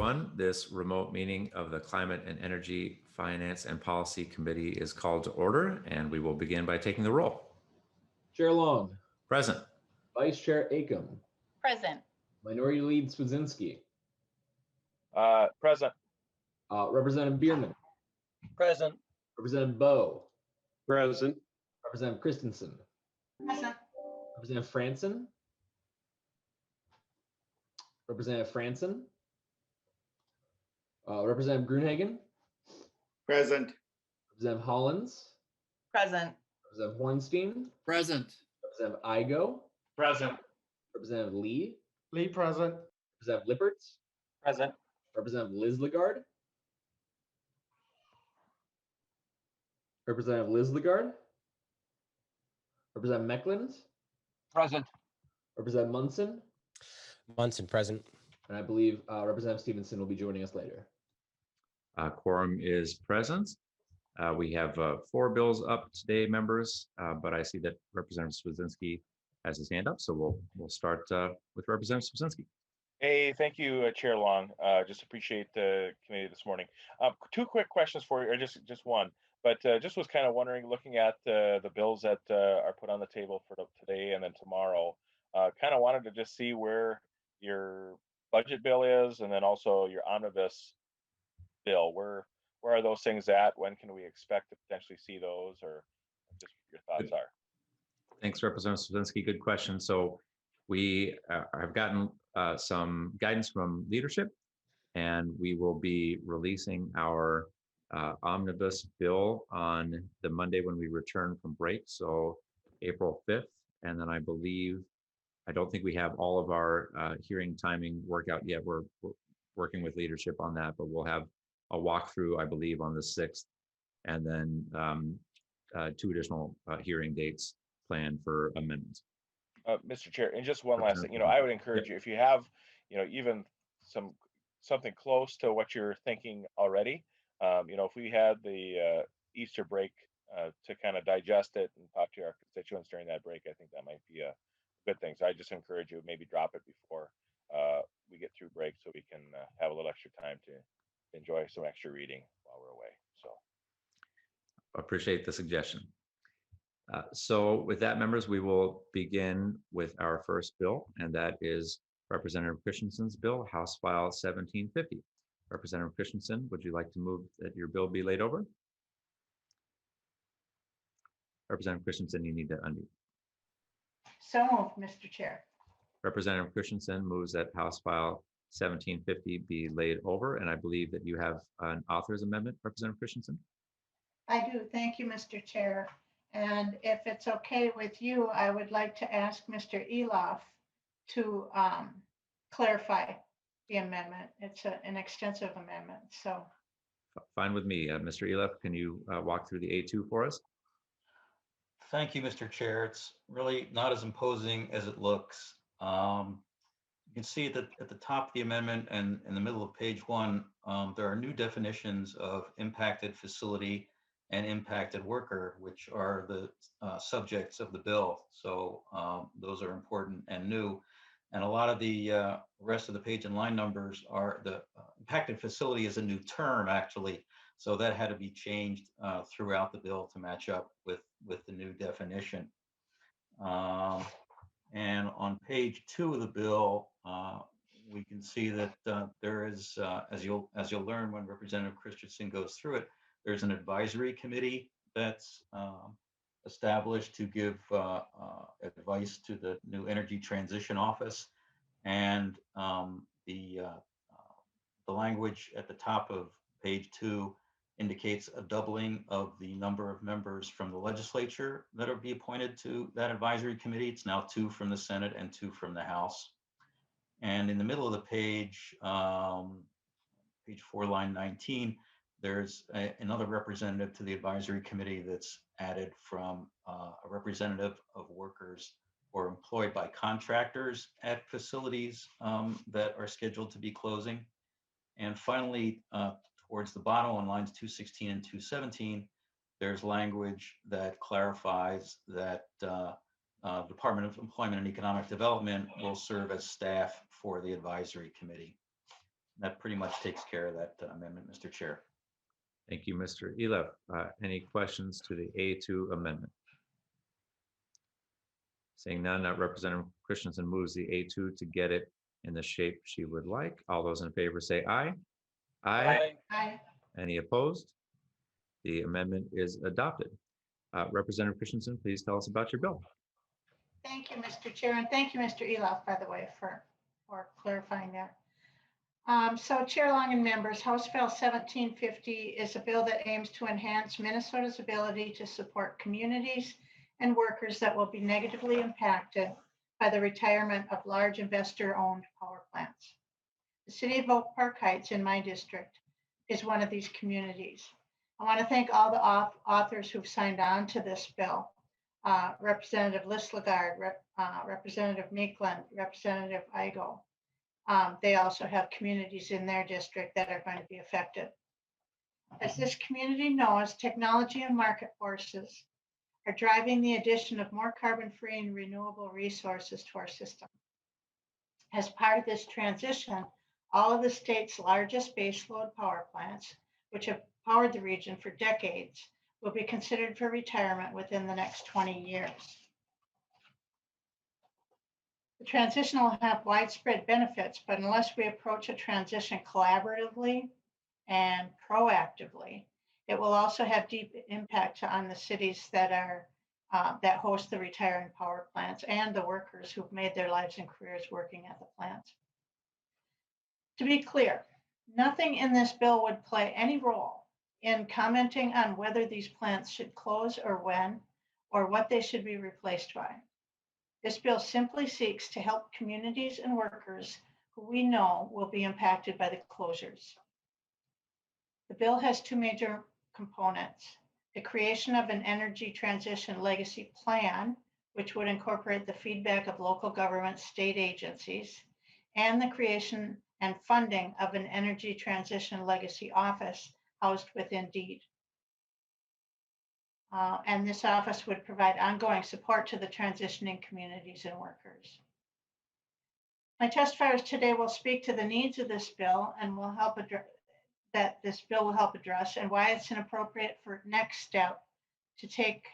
everyone. This remote meeting of the Climate and Energy Finance and Policy Committee is called to order, and we will begin by taking the roll. Chair Long. Present. Vice Chair Acomb. Present. Minority Lead Swedzinski. Present. Representative Bierman. Present. Representative Bowe. Present. Representative Christensen. Present. Representative Franson. Representative Franson. Representative Gruenhagen. Present. Representative Hollins. Present. Representative Hornstein. Present. Representative Igo. Present. Representative Lee. Lee present. Representative Lippertz. Present. Representative Liz Lagarde. Representative Liz Lagarde. Representative Meckland. Present. Representative Munson. Munson present. And I believe Representative Stevenson will be joining us later. Quorum is present. We have 4 bills up today, members, but I see that Representative Swedzinski has his hand up, so we'll start with Representative Swedzinski. Hey, thank you, Chair Long. Just appreciate the committee this morning. 2 quick questions for you, or just one, but just was kind of wondering, looking at the bills that are put on the table for today and then tomorrow, kind of wanted to just see where your budget bill is, and then also your omnibus bill. Where are those things at? When can we expect to potentially see those, or just what your thoughts are? Thanks, Representative Swedzinski. Good question. So we have gotten some guidance from leadership, and we will be releasing our omnibus bill on the Monday when we return from break, so April 5th. And then I don't think we have all of our hearing timing worked out yet. We're working with leadership on that, but we'll have a walkthrough, I believe, on the 6th, and then 2 additional hearing dates planned for amendments. Mr. Chair, and just one last thing, I would encourage you, if you have, even something close to what you're thinking already, if we had the Easter break to kind of digest it and talk to our constituents during that break, I think that might be a good thing. So I just encourage you, maybe drop it before we get through break, so we can have a little extra time to enjoy some extra reading while we're away. So appreciate the suggestion. So with that, members, we will begin with our first bill, and that is Representative Christensen's bill, House File 1750. Representative Christensen, would you like to move that your bill be laid over? Representative Christensen, you need to unmute. So moved, Mr. Chair. Representative Christensen moves that House File 1750 be laid over, and I believe that you have an author's amendment, Representative Christensen. I do. Thank you, Mr. Chair. And if it's okay with you, I would like to ask Mr. Eloff to clarify the amendment. It's an extensive amendment, so. Fine with me. Mr. Eloff, can you walk through the A2 for us? Thank you, Mr. Chair. It's really not as imposing as it looks. You can see that at the top of the amendment and in the middle of page 1, there are new definitions of impacted facility and impacted worker, which are the subjects of the bill. So those are important and new. And a lot of the rest of the page and line numbers are the impacted facility is a new term, actually. So that had to be changed throughout the bill to match up with the new definition. And on page 2 of the bill, we can see that there is, as you'll learn when Representative Christensen goes through it, there's an advisory committee that's established to give advice to the new Energy Transition Office, and the language at the top of page 2 indicates a doubling of the number of members from the legislature that will be appointed to that advisory committee. It's now 2 from the Senate and 2 from the House. And in the middle of the page, page 4, line 19, there's another representative to the advisory committee that's added from a representative of workers or employed by contractors at facilities that are scheduled to be closing. And finally, towards the bottom on lines 216 and 217, there's language that clarifies that Department of Employment and Economic Development will serve as staff for the advisory committee. that pretty much takes care of that amendment, Mr. Chair. Thank you, Mr. Eliff. Any questions to the A2 amendment? Seeing none, Representative Christensen moves the A2 to get it in the shape she would like. All those in favor say aye. Aye. Aye. Any opposed? The amendment is adopted. Representative Christensen, please tell us about your bill. Thank you, Mr. Chair, and thank you, Mr. Eloff, by the way, for clarifying that. So Chair Long and members, House Bill 1750 is a bill that aims to enhance Minnesota's ability to support communities and workers that will be negatively impacted by the retirement of large investor-owned power plants. The city of Oak Park Heights in my district is one of these communities. I want to thank all the authors who've signed on to this bill. Representative Lislegard, Representative Meekland, Representative Igo. They also have communities in their district that are going to be affected. As this community knows, technology and market forces are driving the addition of more carbon-free and renewable resources to our system. As part of this transition, all of the state's largest baseload power plants, which have powered the region for decades, will be considered for retirement within the next 20 years. The transition will have widespread benefits, but unless we approach a transition collaboratively and proactively, it will also have deep impact on the cities that are that host the retiring power plants and the workers who've made their lives and careers working at the plants. To be clear, nothing in this bill would play any role in commenting on whether these plants should close or when, or what they should be replaced by. This bill simply seeks to help communities and workers who we know will be impacted by the closures. The bill has two major components: the creation of an energy transition legacy plan, which would incorporate the feedback of local government, state agencies, and the creation and funding of an energy transition legacy office housed within DEED. And this office would provide ongoing support to the transitioning communities and workers. My testifiers today will speak to the needs of this bill and will help address and why it's an appropriate for next step to take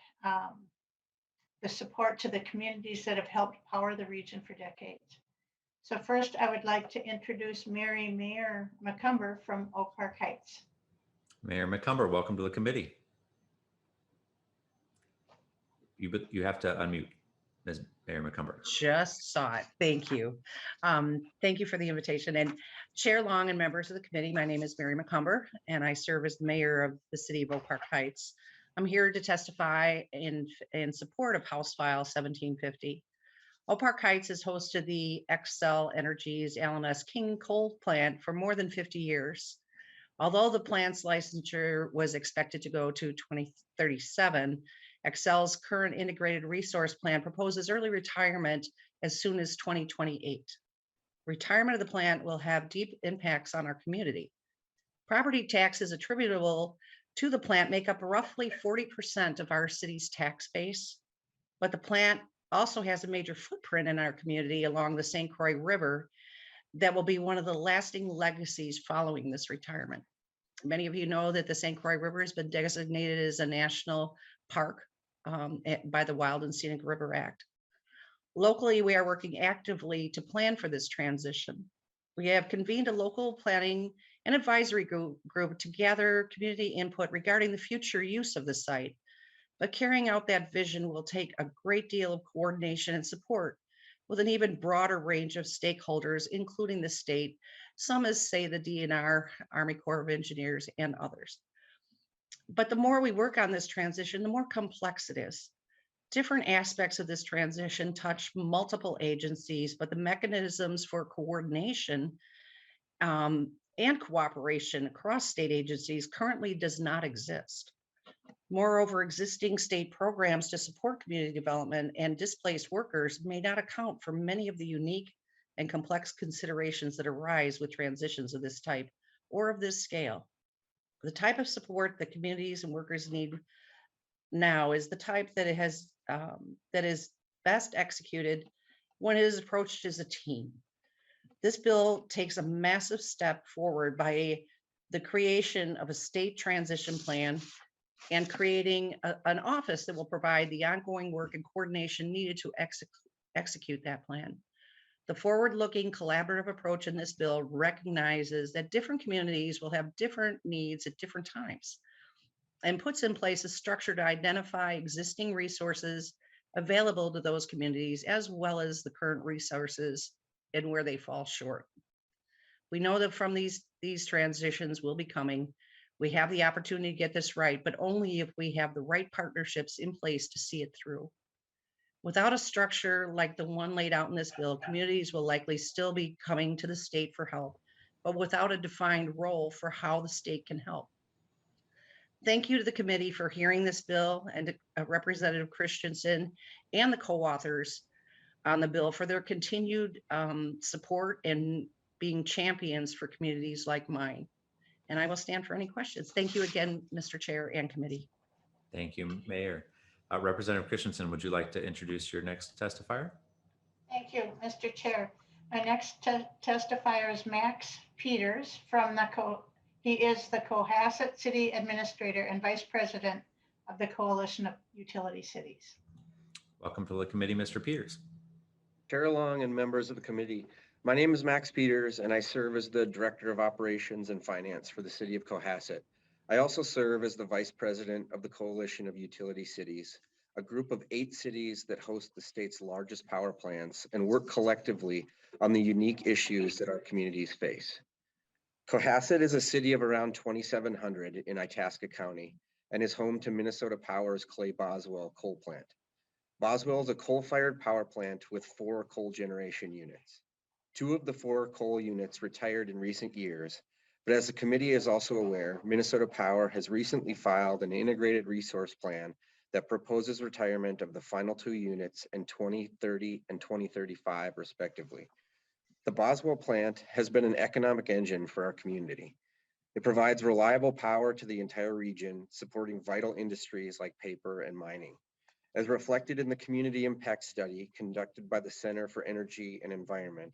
the support to the communities that have helped power the region for decades. So first, I would like to introduce Mayor McCumber from Oak Park Heights. Mayor McCumber, welcome to the committee. You have to unmute, Ms. Mayor McCumber. Just saw it. Thank you. Thank you for the invitation. And Chair Long and members of the committee, my name is Mary McCumber, and I serve as the mayor of the city of Oak Park Heights. I'm here to testify in support of House File 1750. Oak Park Heights has hosted the Xcel Energy's Allen S. King coal plant for more than 50 years. Although the plant's licensure was expected to go to 2037, Xcel's current integrated resource plan proposes early retirement as soon as 2028. Retirement of the plant will have deep impacts on our community. Property taxes attributable to the plant make up roughly 40% of our city's tax base, but the plant also has a major footprint in our community along the St. Croix River that will be one of the lasting legacies following this retirement. Many of you know that the St. Croix River has been designated as a national park by the Wild and Scenic River Act. Locally, we are working actively to plan for this transition. We have convened a local planning and advisory group to gather community input regarding the future use of the site. But carrying out that vision will take a great deal of coordination and support with an even broader range of stakeholders, including the state, some as say the DNR, Army Corps of Engineers, and others. But the more we work on this transition, the more complex it is. Different aspects of this transition touch multiple agencies, but the mechanisms for coordination and cooperation across state agencies currently does not exist. Moreover, existing state programs to support community development and displaced workers may not account for many of the unique and complex considerations that arise with transitions of this type or of this scale. The type of support that communities and workers need now is the type that that is best executed when it is approached as a team. This bill takes a massive step forward by the creation of a state transition plan and creating an office that will provide the ongoing work and coordination needed to execute that plan. The forward-looking collaborative approach in this bill recognizes that different communities will have different needs at different times and puts in place a structure to identify existing resources available to those communities, as well as the current resources and where they fall short. We know that from these transitions will be coming. We have the opportunity to get this right, but only if we have the right partnerships in place to see it through. Without a structure like the one laid out in this bill, communities will likely still be coming to the state for help, but without a defined role for how the state can help. Thank you to the committee for hearing this bill, and to Representative Christensen and the co-authors on the bill for their continued support and being champions for communities like mine. And I will stand for any questions. Thank you again, Mr. Chair and committee. Thank you, Mayor. Representative Christensen, would you like to introduce your next testifier? Thank you, Mr. Chair. My next testifier is Max Peters from he is the Cohasset City Administrator and Vice President of the Coalition of Utility Cities. Welcome to the committee, Mr. Peters. Chair Long and members of the committee, my name is Max Peters and I serve as the Director of Operations and Finance for the City of Cohasset. I also serve as the Vice President of the Coalition of Utility Cities, a group of 8 cities that host the state's largest power plants and work collectively on the unique issues that our communities face. Cohasset is a city of around 2,700 in Itasca County and is home to Minnesota Power's Clay Boswell coal plant. Boswell is a coal-fired power plant with 4 coal generation units. 2 of the 4 coal units retired in recent years, but as the committee is also aware, Minnesota Power has recently filed an integrated resource plan that proposes retirement of the final 2 units in 2030 and 2035, respectively. The Boswell plant has been an economic engine for our community. It provides reliable power to the entire region, supporting vital industries like paper and mining. As reflected in the community impact study conducted by the Center for Energy and Environment,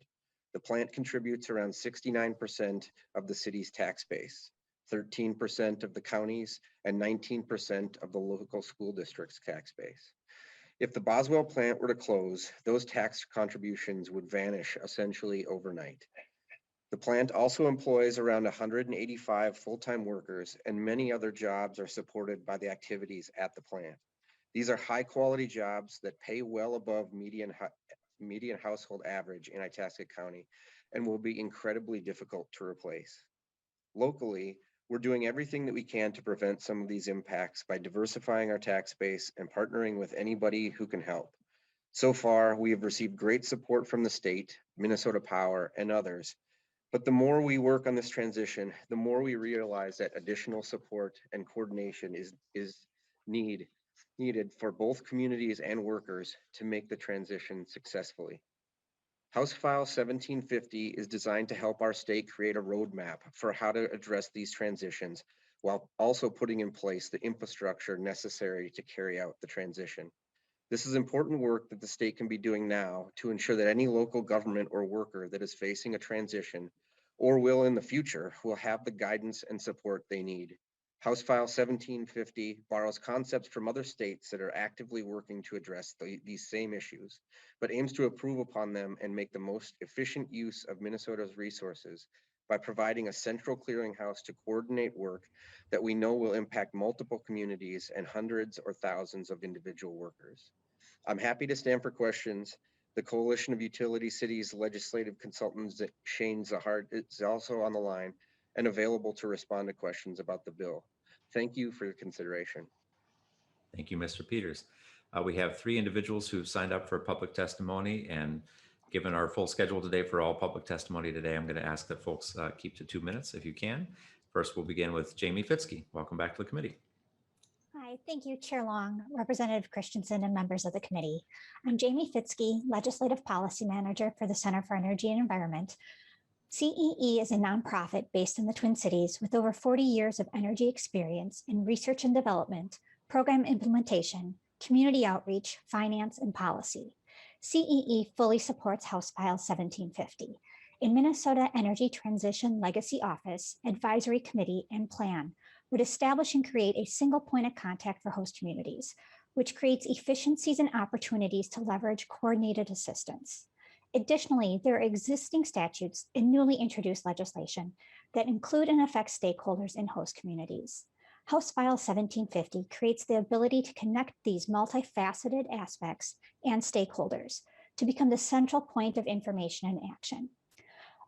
the plant contributes around 69% of the city's tax base, 13% of the county's, and 19% of the local school district's tax base. If the Boswell plant were to close, those tax contributions would vanish essentially overnight. The plant also employs around 185 full-time workers, and many other jobs are supported by the activities at the plant. These are high-quality jobs that pay well above median household average in Itasca County and will be incredibly difficult to replace. Locally, we're doing everything that we can to prevent some of these impacts by diversifying our tax base and partnering with anybody who can help. So far, we have received great support from the state, Minnesota Power, and others. But the more we work on this transition, the more we realize that additional support and coordination is needed for both communities and workers to make the transition successfully. House File 1750 is designed to help our state create a roadmap for how to address these transitions while also putting in place the infrastructure necessary to carry out the transition. This is important work that the state can be doing now to ensure that any local government or worker that is facing a transition or will in the future will have the guidance and support they need. House File 1750 borrows concepts from other states that are actively working to address these same issues, but aims to improve upon them and make the most efficient use of Minnesota's resources by providing a central clearinghouse to coordinate work that we know will impact multiple communities and hundreds or thousands of individual workers. I'm happy to stand for questions. The Coalition of Utility Cities legislative consultant Shane Zahart is also on the line and available to respond to questions about the bill. Thank you for your consideration. Thank you, Mr. Peters. We have 3 individuals who've signed up for public testimony, and given our full schedule today for all public testimony today, I'm going to ask that folks keep to 2 minutes if you can. First, we'll begin with Jamie Fitzke. Welcome back to the committee. Hi, thank you, Chair Long, Representative Christensen, and members of the committee. I'm Jamie Fitzke, Legislative Policy Manager for the Center for Energy and Environment. CEE is a nonprofit based in the Twin Cities with over 40 years of energy experience in research and development, program implementation, community outreach, finance, and policy. CEE fully supports House File 1750. a Minnesota Energy Transition Legacy Office, Advisory Committee, and Plan would establish and create a single point of contact for host communities, which creates efficiencies and opportunities to leverage coordinated assistance. Additionally, there are existing statutes and newly introduced legislation that include and affect stakeholders in host communities. House File 1750 creates the ability to connect these multifaceted aspects and stakeholders to become the central point of information and action.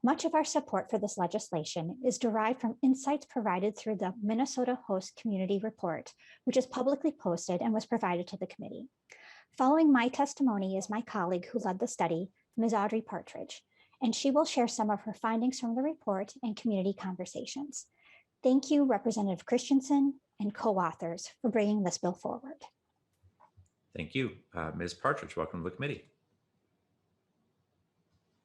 Much of our support for this legislation is derived from insights provided through the Minnesota Host Community Report, which is publicly posted and was provided to the committee. Following my testimony is my colleague who led the study, Ms. Audrey Partridge, and she will share some of her findings from the report and community conversations. Thank you, Representative Christensen and co-authors, for bringing this bill forward. Thank you. Ms. Partridge, welcome to the committee.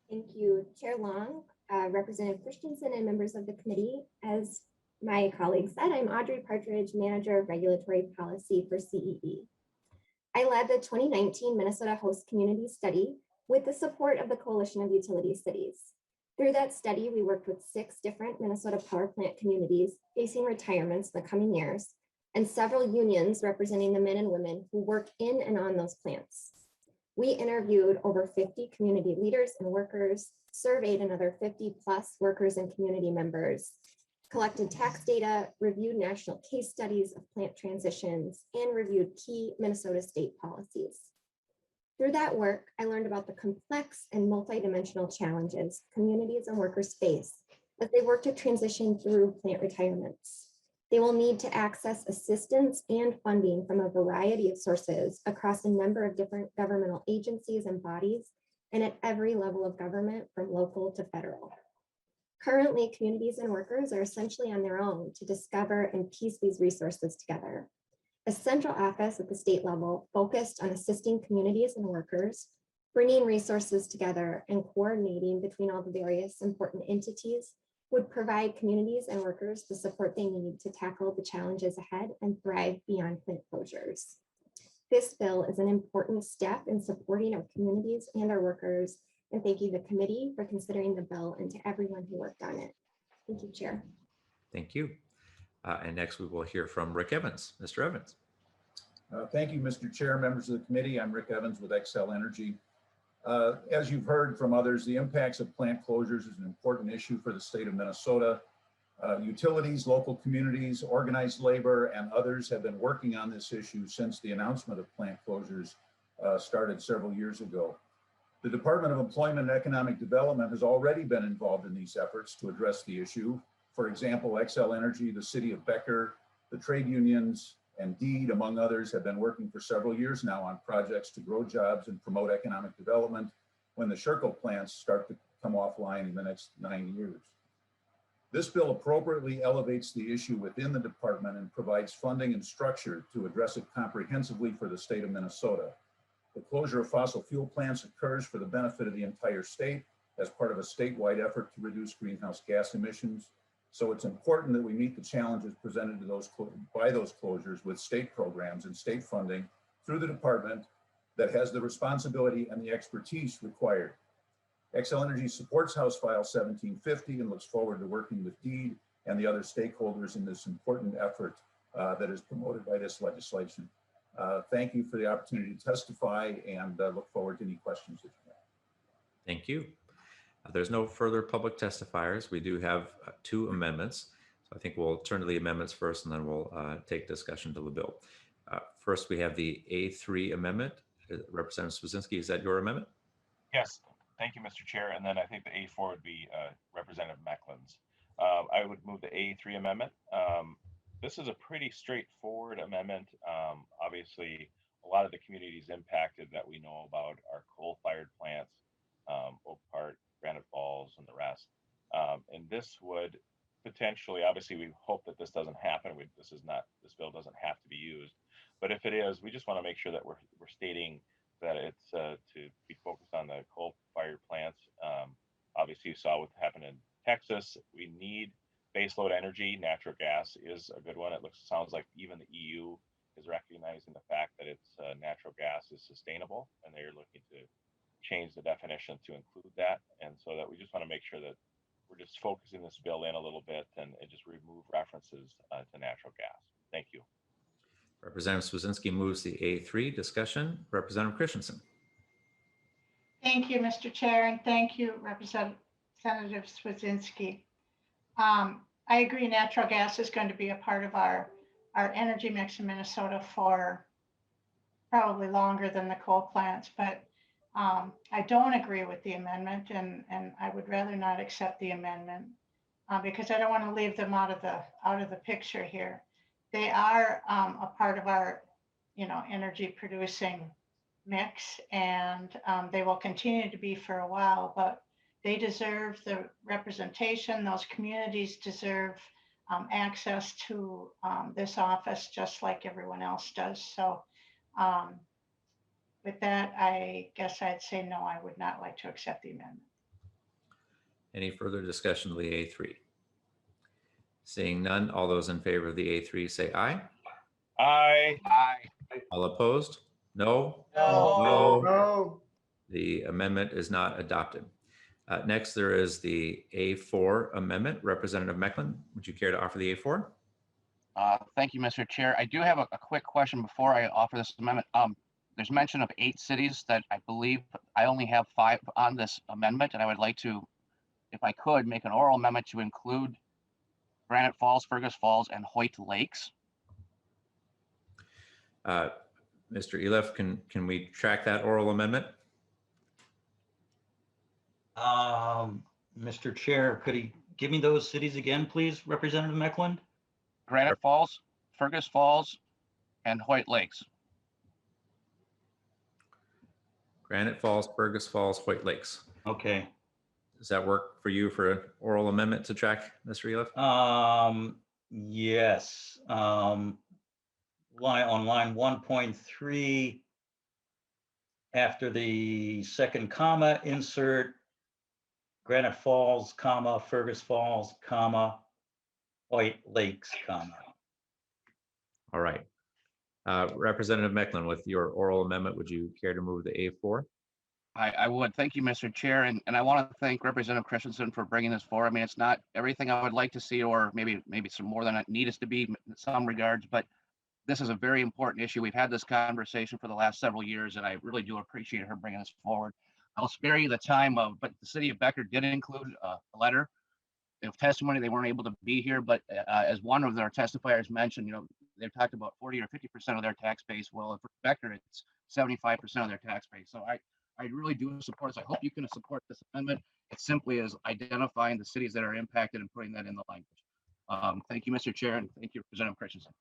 Thank you, Chair Long, Representative Christensen, and members of the committee. As my colleague said, I'm Audrey Partridge, Manager of Regulatory Policy for CEE. I led the 2019 Minnesota Host Community Study with the support of the Coalition of Utility Cities. Through that study, we worked with 6 different Minnesota power plant communities facing retirements in the coming years, and several unions representing the men and women who work in and on those plants. We interviewed over 50 community leaders and workers, surveyed another 50+ workers and community members, collected tax data, reviewed national case studies of plant transitions, and reviewed key Minnesota state policies. Through that work, I learned about the complex and multidimensional challenges communities and workers face as they work to transition through plant retirements. They will need to access assistance and funding from a variety of sources across a number of different governmental agencies and bodies, and at every level of government from local to federal. Currently, communities and workers are essentially on their own to discover and piece these resources together. A central office at the state level focused on assisting communities and workers, bringing resources together and coordinating between all the various important entities would provide communities and workers the support they need to tackle the challenges ahead and thrive beyond plant closures. This bill is an important step in supporting our communities and our workers, and thank you, the committee, for considering the bill and to everyone who worked on it. Thank you, Chair. Thank you. And next we will hear from Rick Evans. Mr. Evans. Thank you, Mr. Chair, members of the committee. I'm Rick Evans with Xcel Energy. As you've heard from others, the impacts of plant closures is an important issue for the state of Minnesota. Utilities, local communities, organized labor, and others have been working on this issue since the announcement of plant closures started several years ago. The Department of Employment and Economic Development has already been involved in these efforts to address the issue. For example, Xcel Energy, the city of Becker, the trade unions, and DEED, among others, have been working for several years now on projects to grow jobs and promote economic development when the Sherco plants start to come offline in the next 9 years. This bill appropriately elevates the issue within the department and provides funding and structure to address it comprehensively for the state of Minnesota. The closure of fossil fuel plants occurs for the benefit of the entire state as part of a statewide effort to reduce greenhouse gas emissions. So it's important that we meet the challenges presented to by those closures with state programs and state funding through the department that has the responsibility and the expertise required. Xcel Energy supports House File 1750 and looks forward to working with DEED and the other stakeholders in this important effort that is promoted by this legislation. Thank you for the opportunity to testify and look forward to any questions that you have. Thank you. There's no further public testifiers. We do have 2 amendments. So I think we'll turn to the amendments first, and then we'll take discussion to the bill. First, we have the A3 amendment. Representative Swazinski, is that your amendment? Yes, thank you, Mr. Chair. And then I think the A4 would be Representative Mecklen's. I would move the A3 amendment. This is a pretty straightforward amendment. Obviously, a lot of the communities impacted that we know about are coal-fired plants, Oak Park, Granite Falls, and the rest. And this would potentially, obviously, we hope that this doesn't happen. This bill doesn't have to be used. But if it is, we just want to make sure that we're stating that it's to be focused on the coal-fired plants. Obviously, you saw what happened in Texas. We need baseload energy. Natural gas is a good one. Sounds like even the EU is recognizing the fact that it's natural gas is sustainable, and they're looking to change the definition to include that. And so that we just want to make sure that we're just focusing this bill in a little bit and just remove references to natural gas. Thank you. Representative Swazinski moves the A3. Discussion. Representative Christensen. Thank you, Mr. Chair, and thank you, Representative Swazinski. I agree natural gas is going to be a part of our energy mix in Minnesota for probably longer than the coal plants, but I don't agree with the amendment, and I would rather not accept the amendment because I don't want to leave them out of the picture here. They are a part of our, energy producing mix, and they will continue to be for a while, but they deserve the representation. Those communities deserve access to this office just like everyone else does. So with that, I guess I'd say no, I would not like to accept the amendment. Any further discussion of the A3? Seeing none, all those in favor of the A3 say aye. Aye. All opposed? No. No. The amendment is not adopted. Next, there is the A4 amendment. Representative Mecklin, would you care to offer the A4? Thank you, Mr. Chair. I do have a quick question before I offer this amendment. There's mention of 8 cities that I believe I only have 5 on this amendment, and I would like to, if I could, make an oral amendment to include Granite Falls, Fergus Falls, and Hoyt Lakes. Mr. Eliff, can we track that oral amendment? Mr. Chair, could he give me those cities again, please, Representative Mecklin? Granite Falls, Fergus Falls, and Hoyt Lakes. Granite Falls, Fergus Falls, Hoyt Lakes. Okay. Does that work for you for an oral amendment to track, Mr. Eliff? Yes. On line 1.3, after the second comma, insert Granite Falls, comma, Fergus Falls, comma, Hoyt Lakes, comma. All right. Representative Mecklin, with your oral amendment, would you care to move the A4? I would. Thank you, Mr. Chair. And I want to thank Representative Christensen for bringing this forward. I mean, it's not everything I would like to see, or maybe some more than it needs to be in some regards, but this is a very important issue. We've had this conversation for the last several years, and I really do appreciate her bringing this forward. I'll spare you the time but the city of Becker did include a letter of testimony. They weren't able to be here, but as one of their testifiers mentioned, they've talked about 40 or 50% of their tax base. Well, for Becker, it's 75% of their tax base. So I really do support this. I hope you can support this amendment. It simply is identifying the cities that are impacted and putting that in the language. Thank you, Mr. Chair, and thank you, Representative Christensen.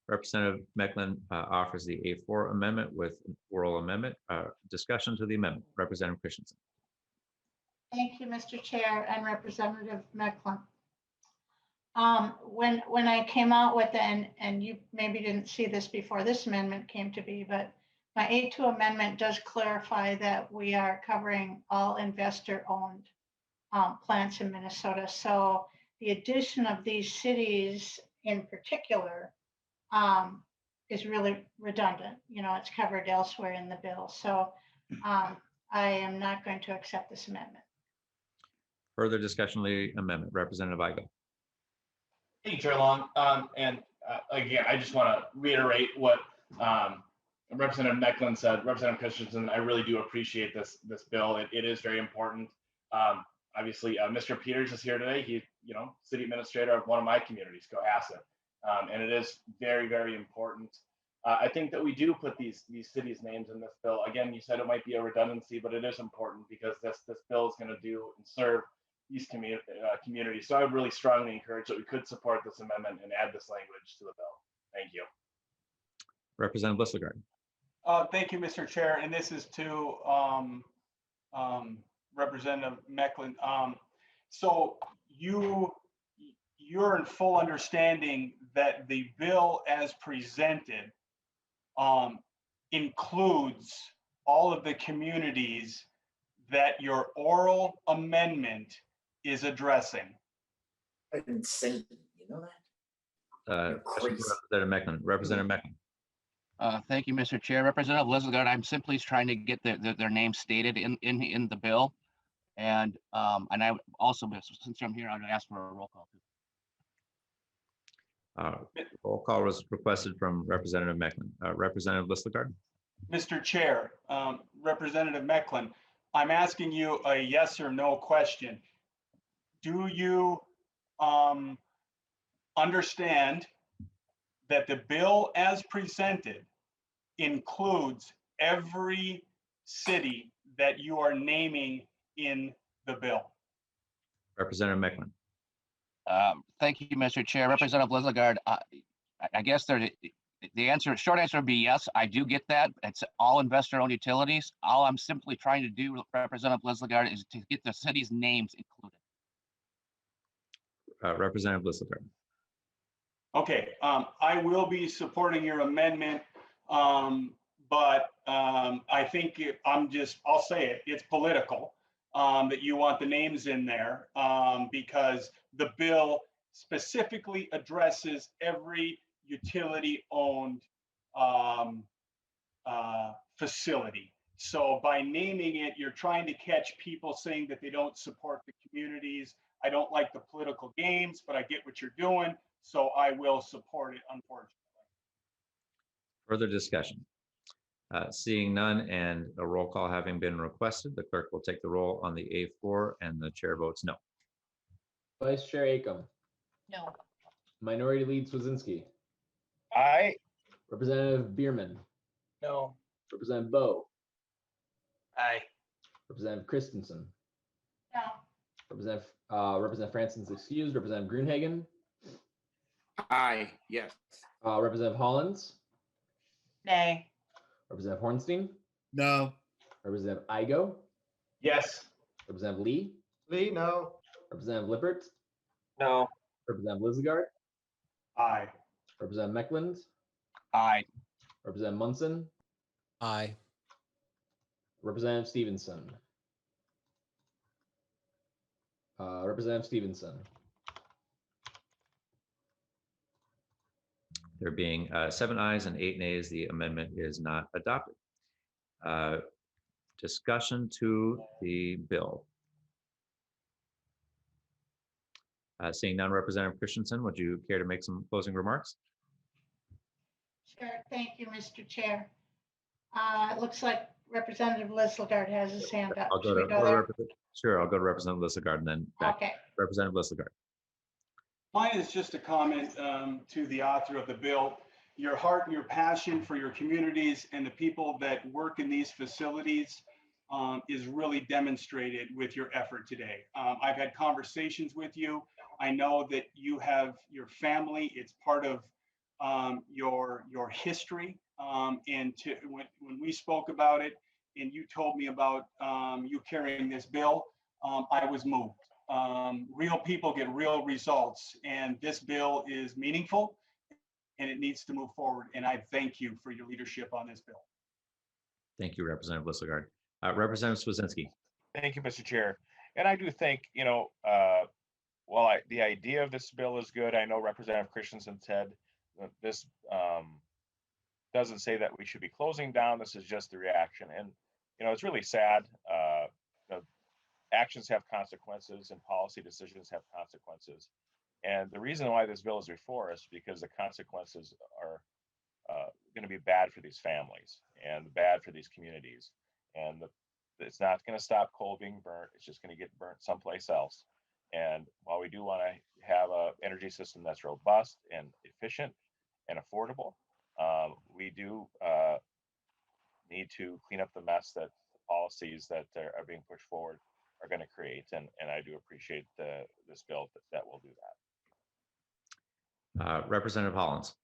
Representative Mecklin offers the A4 amendment with an oral amendment. Discussion to the amendment. Representative Christensen. Thank you, Mr. Chair and Representative Mecklin. When I came out with it, and you maybe didn't see this before this amendment came to be, but my A2 amendment does clarify that we are covering all investor-owned plants in Minnesota. So the addition of these cities in particular is really redundant. It's covered elsewhere in the bill. So I am not going to accept this amendment. Further discussion of the amendment. Representative Igo. Thank you, Chair Long. Again, I just want to reiterate what Representative Mecklin said. Representative Christensen, I really do appreciate this bill. It is very important. Obviously, Mr. Peters is here today. He, city administrator of one of my communities, Cohasset, and it is very, very important. I think that we do put these cities' names in this bill. Again, you said it might be a redundancy, but it is important because this bill is going to do and serve these communities. So I would really strongly encourage that we could support this amendment and add this language to the bill. Thank you. Representative Lisselgard. Thank you, Mr. Chair. And this is to Representative Mecklin. So you're in full understanding that the bill as presented includes all of the communities that your oral amendment is addressing. I didn't say, you know that? Representative Mecklin. Representative Mecklin. Thank you, Mr. Chair. Representative Lislegard, I'm simply trying to get their name stated in the bill. And I also, since I'm here, I'd ask for a roll call. Roll call was requested from Representative Mecklin. Representative Lislegard. Mr. Chair, Representative Mecklin, I'm asking you a yes or no question. Do you understand that the bill as presented includes every city that you are naming in the bill? Representative Mecklin. Thank you, Mr. Chair. Representative Lislegard, I guess the answer, short answer would be yes. I do get that. It's all investor-owned utilities. All I'm simply trying to do, Representative Lislegard, is to get the cities' names included. Representative Lislegard. Okay, I will be supporting your amendment, but I think I'll say it, it's political that you want the names in there because the bill specifically addresses every utility-owned facility. So by naming it, you're trying to catch people saying that they don't support the communities. I don't like the political games, but I get what you're doing. So I will support it, unfortunately. Further discussion? Seeing none and a roll call having been requested, the clerk will take the roll on the A4 and the chair votes no. Vice Chair Acomb. No. Minority Lead Swazinski. Aye. Representative Bierman. No. Representative Bowe. Aye. Representative Christensen. No. Representative Francis excused. Representative Grunhagen. Aye, yes. Representative Hollins. Nay. Representative Hornstein. No. Representative Igo. Yes. Representative Lee. Lee, no. Representative Lippert. No. Representative Lislegard. Aye. Representative Meckland. Aye. Representative Munson. Aye. Representative Stevenson. Representative Stevenson. There being 7 ayes and 8 nays, the amendment is not adopted. Discussion to the bill. Seeing none, Representative Christensen, would you care to make some closing remarks? Sure. Thank you, Mr. Chair. It looks like Representative Lislegard has his hand up. I'll go Should to, we go there? sure, I'll go to Representative Lislegard and then back. Okay. Representative Lislegard. Mine is just a comment to the author of the bill. Your heart and your passion for your communities and the people that work in these facilities is really demonstrated with your effort today. I've had conversations with you. I know that you have your family. It's part of your history. And when we spoke about it and you told me about you carrying this bill, I was moved. Real people get real results, and this bill is meaningful and it needs to move forward. And I thank you for your leadership on this bill. Thank you, Representative Lislegard. Representative Swazinski. Thank you, Mr. Chair. And I do think, while the idea of this bill is good, I know Representative Christensen said that this doesn't say that we should be closing down. This is just the reaction. And, it's really sad. Actions have consequences and policy decisions have consequences. And the reason why this bill is before us, because the consequences are going to be bad for these families and bad for these communities. And it's not going to stop coal being burnt. It's just going to get burnt someplace else. And while we do want to have an energy system that's robust and efficient and affordable, we do need to clean up the mess that the policies that are being pushed forward are going to create. And I do appreciate this bill that will do that. Representative Hollins.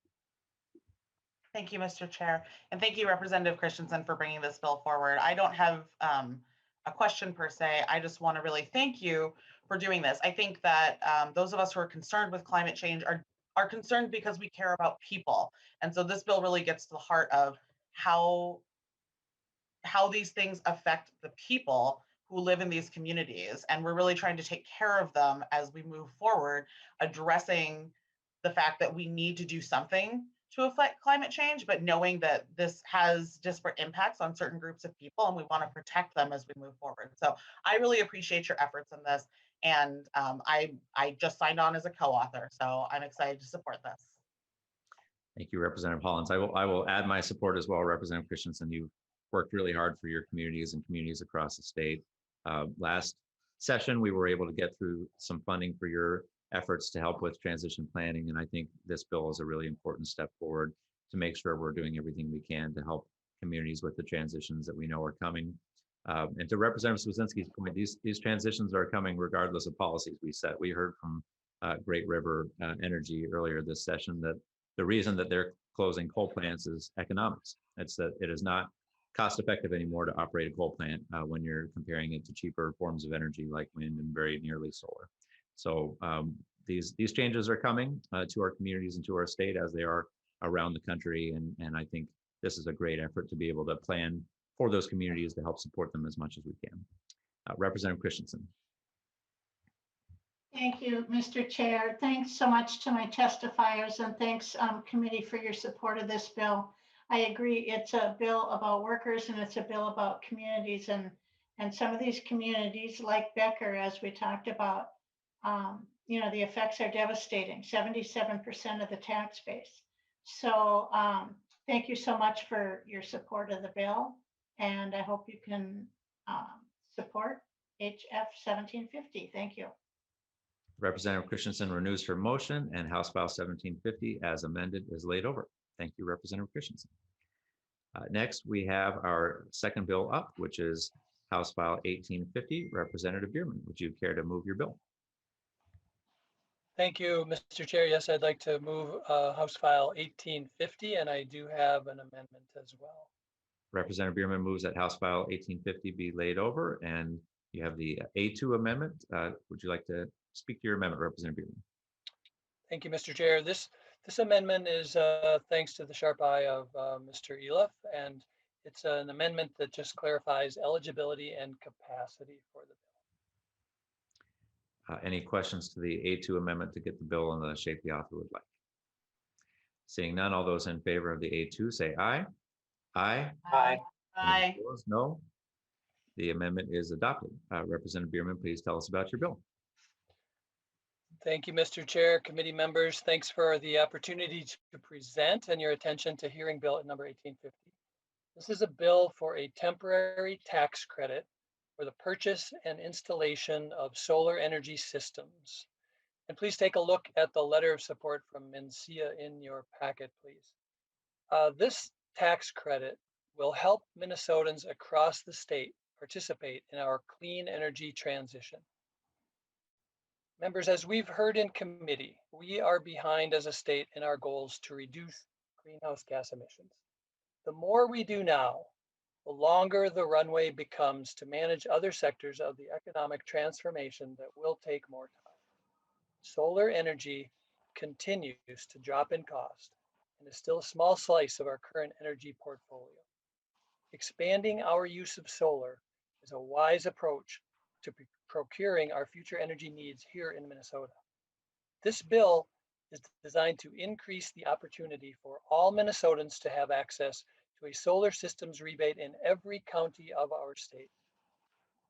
Thank you, Mr. Chair. And thank you, Representative Christensen, for bringing this bill forward. I don't have a question per se. I just want to really thank you for doing this. I think that those of us who are concerned with climate change are concerned because we care about people. And so this bill really gets to the heart of how these things affect the people who live in these communities. And we're really trying to take care of them as we move forward, addressing the fact that we need to do something to affect climate change, but knowing that this has disparate impacts on certain groups of people and we want to protect them as we move forward. So I really appreciate your efforts in this. And I just signed on as a co-author, so I'm excited to support this. Thank you, Representative Hollins. I will add my support as well, Representative Christensen. You've worked really hard for your communities and communities across the state. Last session, we were able to get through some funding for your efforts to help with transition planning. And I think this bill is a really important step forward to make sure we're doing everything we can to help communities with the transitions that we know are coming. And to Representative Swedzinski's point, these transitions are coming regardless of policies we set. We heard from Great River Energy earlier this session that the reason that they're closing coal plants is economics. It's that it is not cost effective anymore to operate a coal plant when you're comparing it to cheaper forms of energy like wind and very nearly solar. So these changes are coming to our communities and to our state as they are around the country. And I think this is a great effort to be able to plan for those communities to help support them as much as we can. Representative Christensen. Thank you, Mr. Chair. Thanks so much to my testifiers, and thanks, committee, for your support of this bill. I agree, it's a bill about workers and it's a bill about communities, and some of these communities, like Becker, as we talked about, you know, the effects are devastating, 77% of the tax base. So thank you so much for your support of the bill, and I hope you can support HF 1750. Thank you. Representative Christensen renews her motion, and House File 1750 as amended is laid over. Thank you, Representative Christensen. Next, we have our second bill up, which is House File 1850. Representative Bierman, would you care to move your bill? Thank you, Mr. Chair. Yes, I'd like to move House File 1850, and I do have an amendment as well. Representative Bierman moves that House File 1850 be laid over, and you have the A2 amendment. Would you like to speak to your amendment, Representative Bierman? Thank you, Mr. Chair. This amendment is thanks to the sharp eye of Mr. Eloff, and it's an amendment that just clarifies eligibility and capacity for the bill. Any questions to the A2 amendment to get the bill in the shape the author would like? Seeing none, all those in favor of the A2 say aye. Aye. Aye. Aye. Opposed, no. The amendment is adopted. Representative Bierman, please tell us about your bill. Thank you, Mr. Chair, committee members. Thanks for the opportunity to present and your attention to hearing bill at number 1850. This is a bill for a temporary tax credit for the purchase and installation of solar energy systems. And please take a look at the letter of support from Mencia in your packet, please. This tax credit will help Minnesotans across the state participate in our clean energy transition. Members, as we've heard in committee, we are behind as a state in our goals to reduce greenhouse gas emissions. The more we do now, the longer the runway becomes to manage other sectors of the economic transformation that will take more time. Solar energy continues to drop in cost and is still a small slice of our current energy portfolio. Expanding our use of solar is a wise approach to procuring our future energy needs here in Minnesota. This bill is designed to increase the opportunity for all Minnesotans to have access to a solar systems rebate in every county of our state.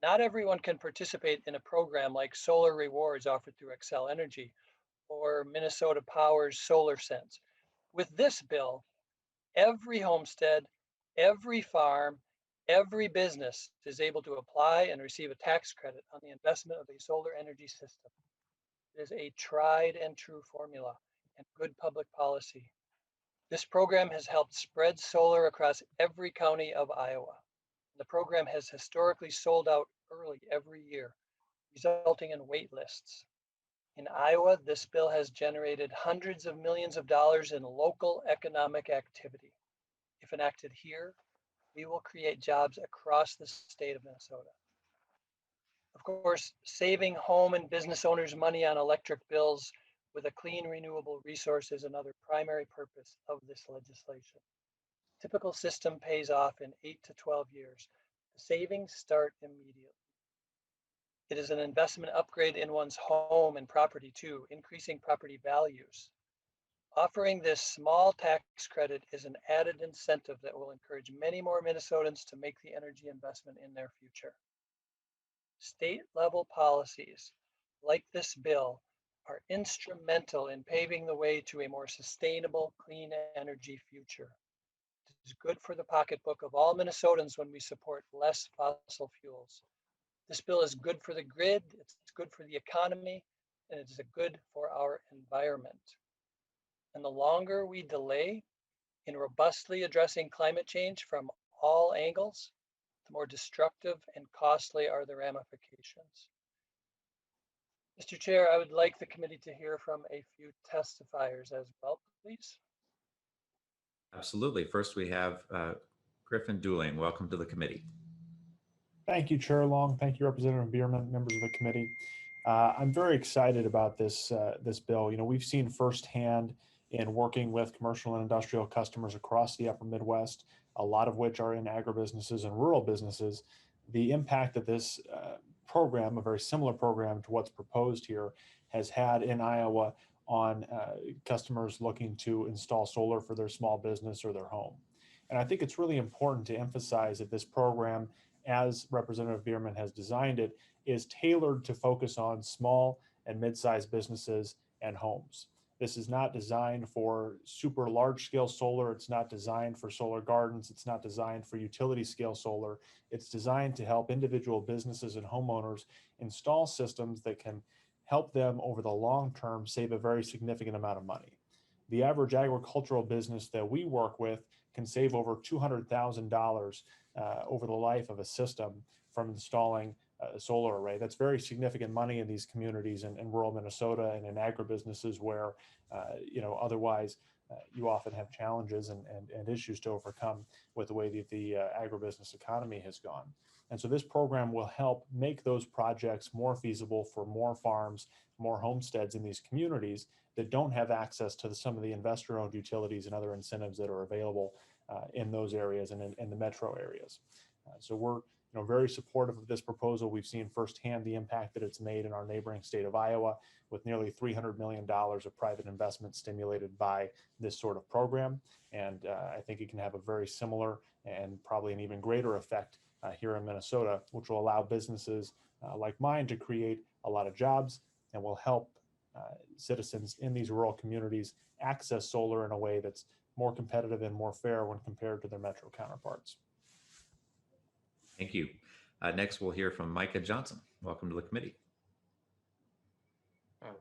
Not everyone can participate in a program like Solar Rewards offered through Xcel Energy or Minnesota Power's Solar Sense. With this bill, every homestead, every farm, every business is able to apply and receive a tax credit on the investment of a solar energy system. It is a tried and true formula and good public policy. This program has helped spread solar across every county of Iowa. The program has historically sold out early every year, resulting in wait lists. In Iowa, this bill has generated hundreds of millions of dollars in local economic activity. If enacted here, we will create jobs across the state of Minnesota. Of course, saving home and business owners money on electric bills with a clean renewable resource is another primary purpose of this legislation. Typical system pays off in 8 to 12 years. The savings start immediately. It is an investment upgrade in one's home and property too, increasing property values. Offering this small tax credit is an added incentive that will encourage many more Minnesotans to make the energy investment in their future. State level policies like this bill are instrumental in paving the way to a more sustainable, clean energy future. It is good for the pocketbook of all Minnesotans when we support less fossil fuels. This bill is good for the grid, it's good for the economy, and it's good for our environment. And the longer we delay in robustly addressing climate change from all angles, the more destructive and costly are the ramifications. Mr. Chair, I would like the committee to hear from a few testifiers as well, please. Absolutely. First, we have Griffin Dooling. Welcome to the committee. Thank you, Chair Long. Thank you, Representative Bierman, members of the committee. I'm very excited about this bill. You know, we've seen firsthand in working with commercial and industrial customers across the upper Midwest, a lot of which are in agribusinesses and rural businesses, the impact that this program, a very similar program to what's proposed here, has had in Iowa on customers looking to install solar for their small business or their home. And I think it's really important to emphasize that this program, as Representative Bierman has designed it, is tailored to focus on small and mid-sized businesses and homes. This is not designed for super large scale solar. It's not designed for solar gardens. It's not designed for utility scale solar. It's designed to help individual businesses and homeowners install systems that can help them over the long term save a very significant amount of money. The average agricultural business that we work with can save over $200,000 over the life of a system from installing a solar array. That's very significant money in these communities in rural Minnesota and in agribusinesses where, otherwise you often have challenges and issues to overcome with the way that the agribusiness economy has gone. And so this program will help make those projects more feasible for more farms, more homesteads in these communities that don't have access to some of the investor-owned utilities and other incentives that are available in those areas and in the metro areas. So we're very supportive of this proposal. We've seen firsthand the impact that it's made in our neighboring state of Iowa, with nearly $300 million of private investment stimulated by this sort of program. And I think it can have a very similar and probably an even greater effect here in Minnesota, which will allow businesses like mine to create a lot of jobs and will help citizens in these rural communities access solar in a way that's more competitive and more fair when compared to their metro counterparts. Thank you. Next, we'll hear from Micah Johnson. Welcome to the committee.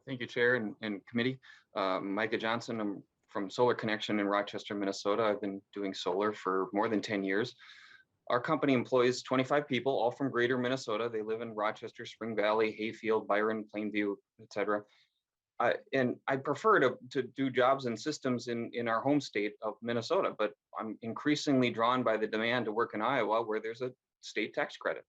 Thank you, Chair and committee. Micah Johnson, I'm from Solar Connection in Rochester, Minnesota. I've been doing solar for more than 10 years. Our company employs 25 people, all from greater Minnesota. They live in Rochester, Spring Valley, Hayfield, Byron, Plainview, etc. And I prefer to do jobs and systems in our home state of Minnesota, but I'm increasingly drawn by the demand to work in Iowa, where there's a state tax credit.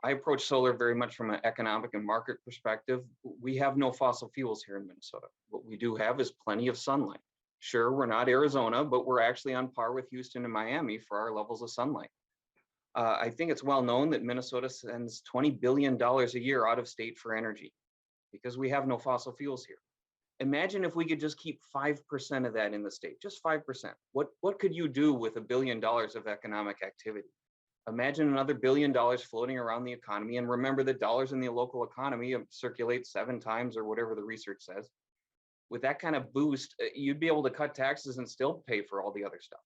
I approach solar very much from an economic and market perspective. We have no fossil fuels here in Minnesota. What we do have is plenty of sunlight. Sure, we're not Arizona, but we're actually on par with Houston and Miami for our levels of sunlight. I think it's well known that Minnesota sends $20 billion a year out of state for energy because we have no fossil fuels here. Imagine if we could just keep 5% of that in the state, just 5%. What could you do with $1 billion of economic activity? Imagine another $1 billion floating around the economy, and remember that dollars in the local economy circulate 7 times or whatever the research says. With that kind of boost, you'd be able to cut taxes and still pay for all the other stuff.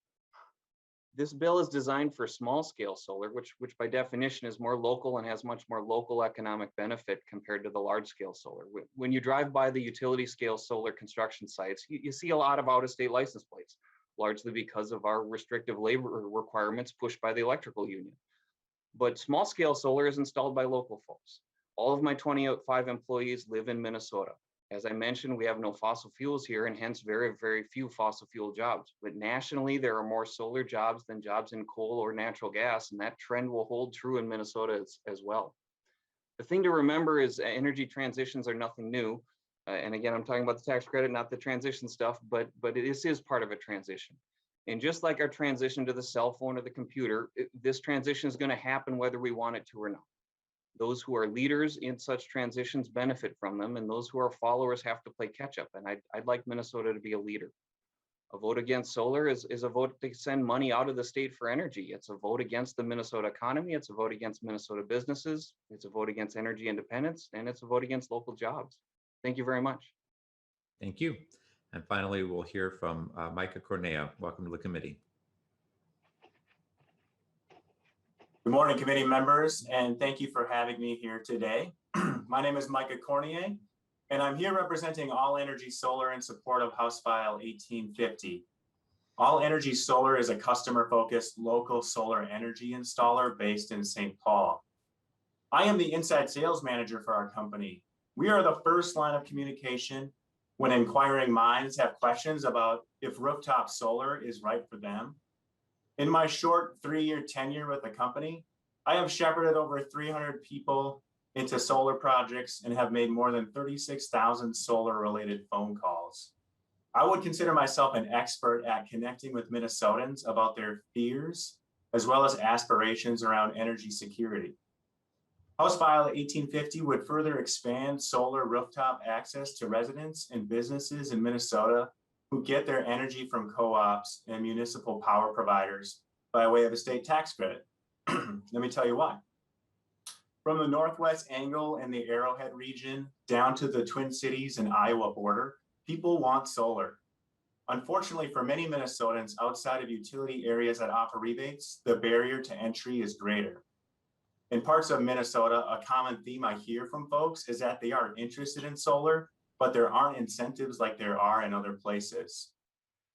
This bill is designed for small scale solar, which by definition is more local and has much more local economic benefit compared to the large scale solar. When you drive by the utility scale solar construction sites, you see a lot of out of state license plates, largely because of our restrictive labor requirements pushed by the electrical union. But small scale solar is installed by local folks. All of my 25 employees live in Minnesota. As I mentioned, we have no fossil fuels here and hence very, very few fossil fuel jobs. But nationally, there are more solar jobs than jobs in coal or natural gas, and that trend will hold true in Minnesota as well. The thing to remember is energy transitions are nothing new. And again, I'm talking about the tax credit, not the transition stuff, but this is part of a transition. And just like our transition to the cell phone or the computer, this transition is going to happen whether we want it to or not. Those who are leaders in such transitions benefit from them, and those who are followers have to play catch up. And I'd like Minnesota to be a leader. A vote against solar is a vote to send money out of the state for energy. It's a vote against the Minnesota economy. It's a vote against Minnesota businesses. It's a vote against energy independence, and it's a vote against local jobs. Thank you very much. Thank you. And finally, we'll hear from Micah Cornea. Welcome to the committee. Good morning, committee members, and thank you for having me here today. My name is Micah Cornier, and I'm here representing All Energy Solar in support of House File 1850. All Energy Solar is a customer-focused local solar energy installer based in St. Paul. I am the inside sales manager for our company. We are the first line of communication when inquiring minds have questions about if rooftop solar is right for them. In my short 3-year tenure with the company, I have shepherded over 300 people into solar projects and have made more than 36,000 solar-related phone calls. I would consider myself an expert at connecting with Minnesotans about their fears, as well as aspirations around energy security. House File 1850 would further expand solar rooftop access to residents and businesses in Minnesota who get their energy from co-ops and municipal power providers by way of a state tax credit. Let me tell you why. From the Northwest Angle and the Arrowhead region down to the Twin Cities and Iowa border, people want solar. Unfortunately, for many Minnesotans outside of utility areas that offer rebates, the barrier to entry is greater. In parts of Minnesota, a common theme I hear from folks is that they are interested in solar, but there aren't incentives like there are in other places.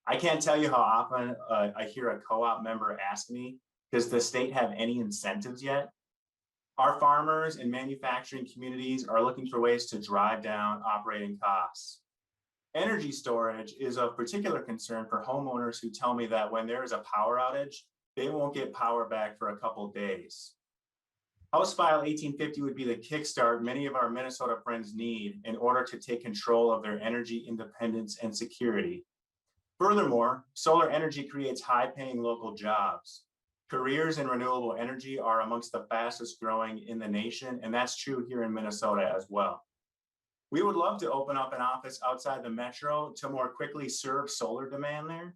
I can't tell you how often I hear a co-op member ask me, does the state have any incentives yet? Our farmers and manufacturing communities are looking for ways to drive down operating costs. Energy storage is of particular concern for homeowners who tell me that when there is a power outage, they won't get power back for a couple days. House File 1850 would be the kickstart many of our Minnesota friends need in order to take control of their energy independence and security. Furthermore, solar energy creates high-paying local jobs. Careers in renewable energy are amongst the fastest growing in the nation, and that's true here in Minnesota as well. We would love to open up an office outside the metro to more quickly serve solar demand there.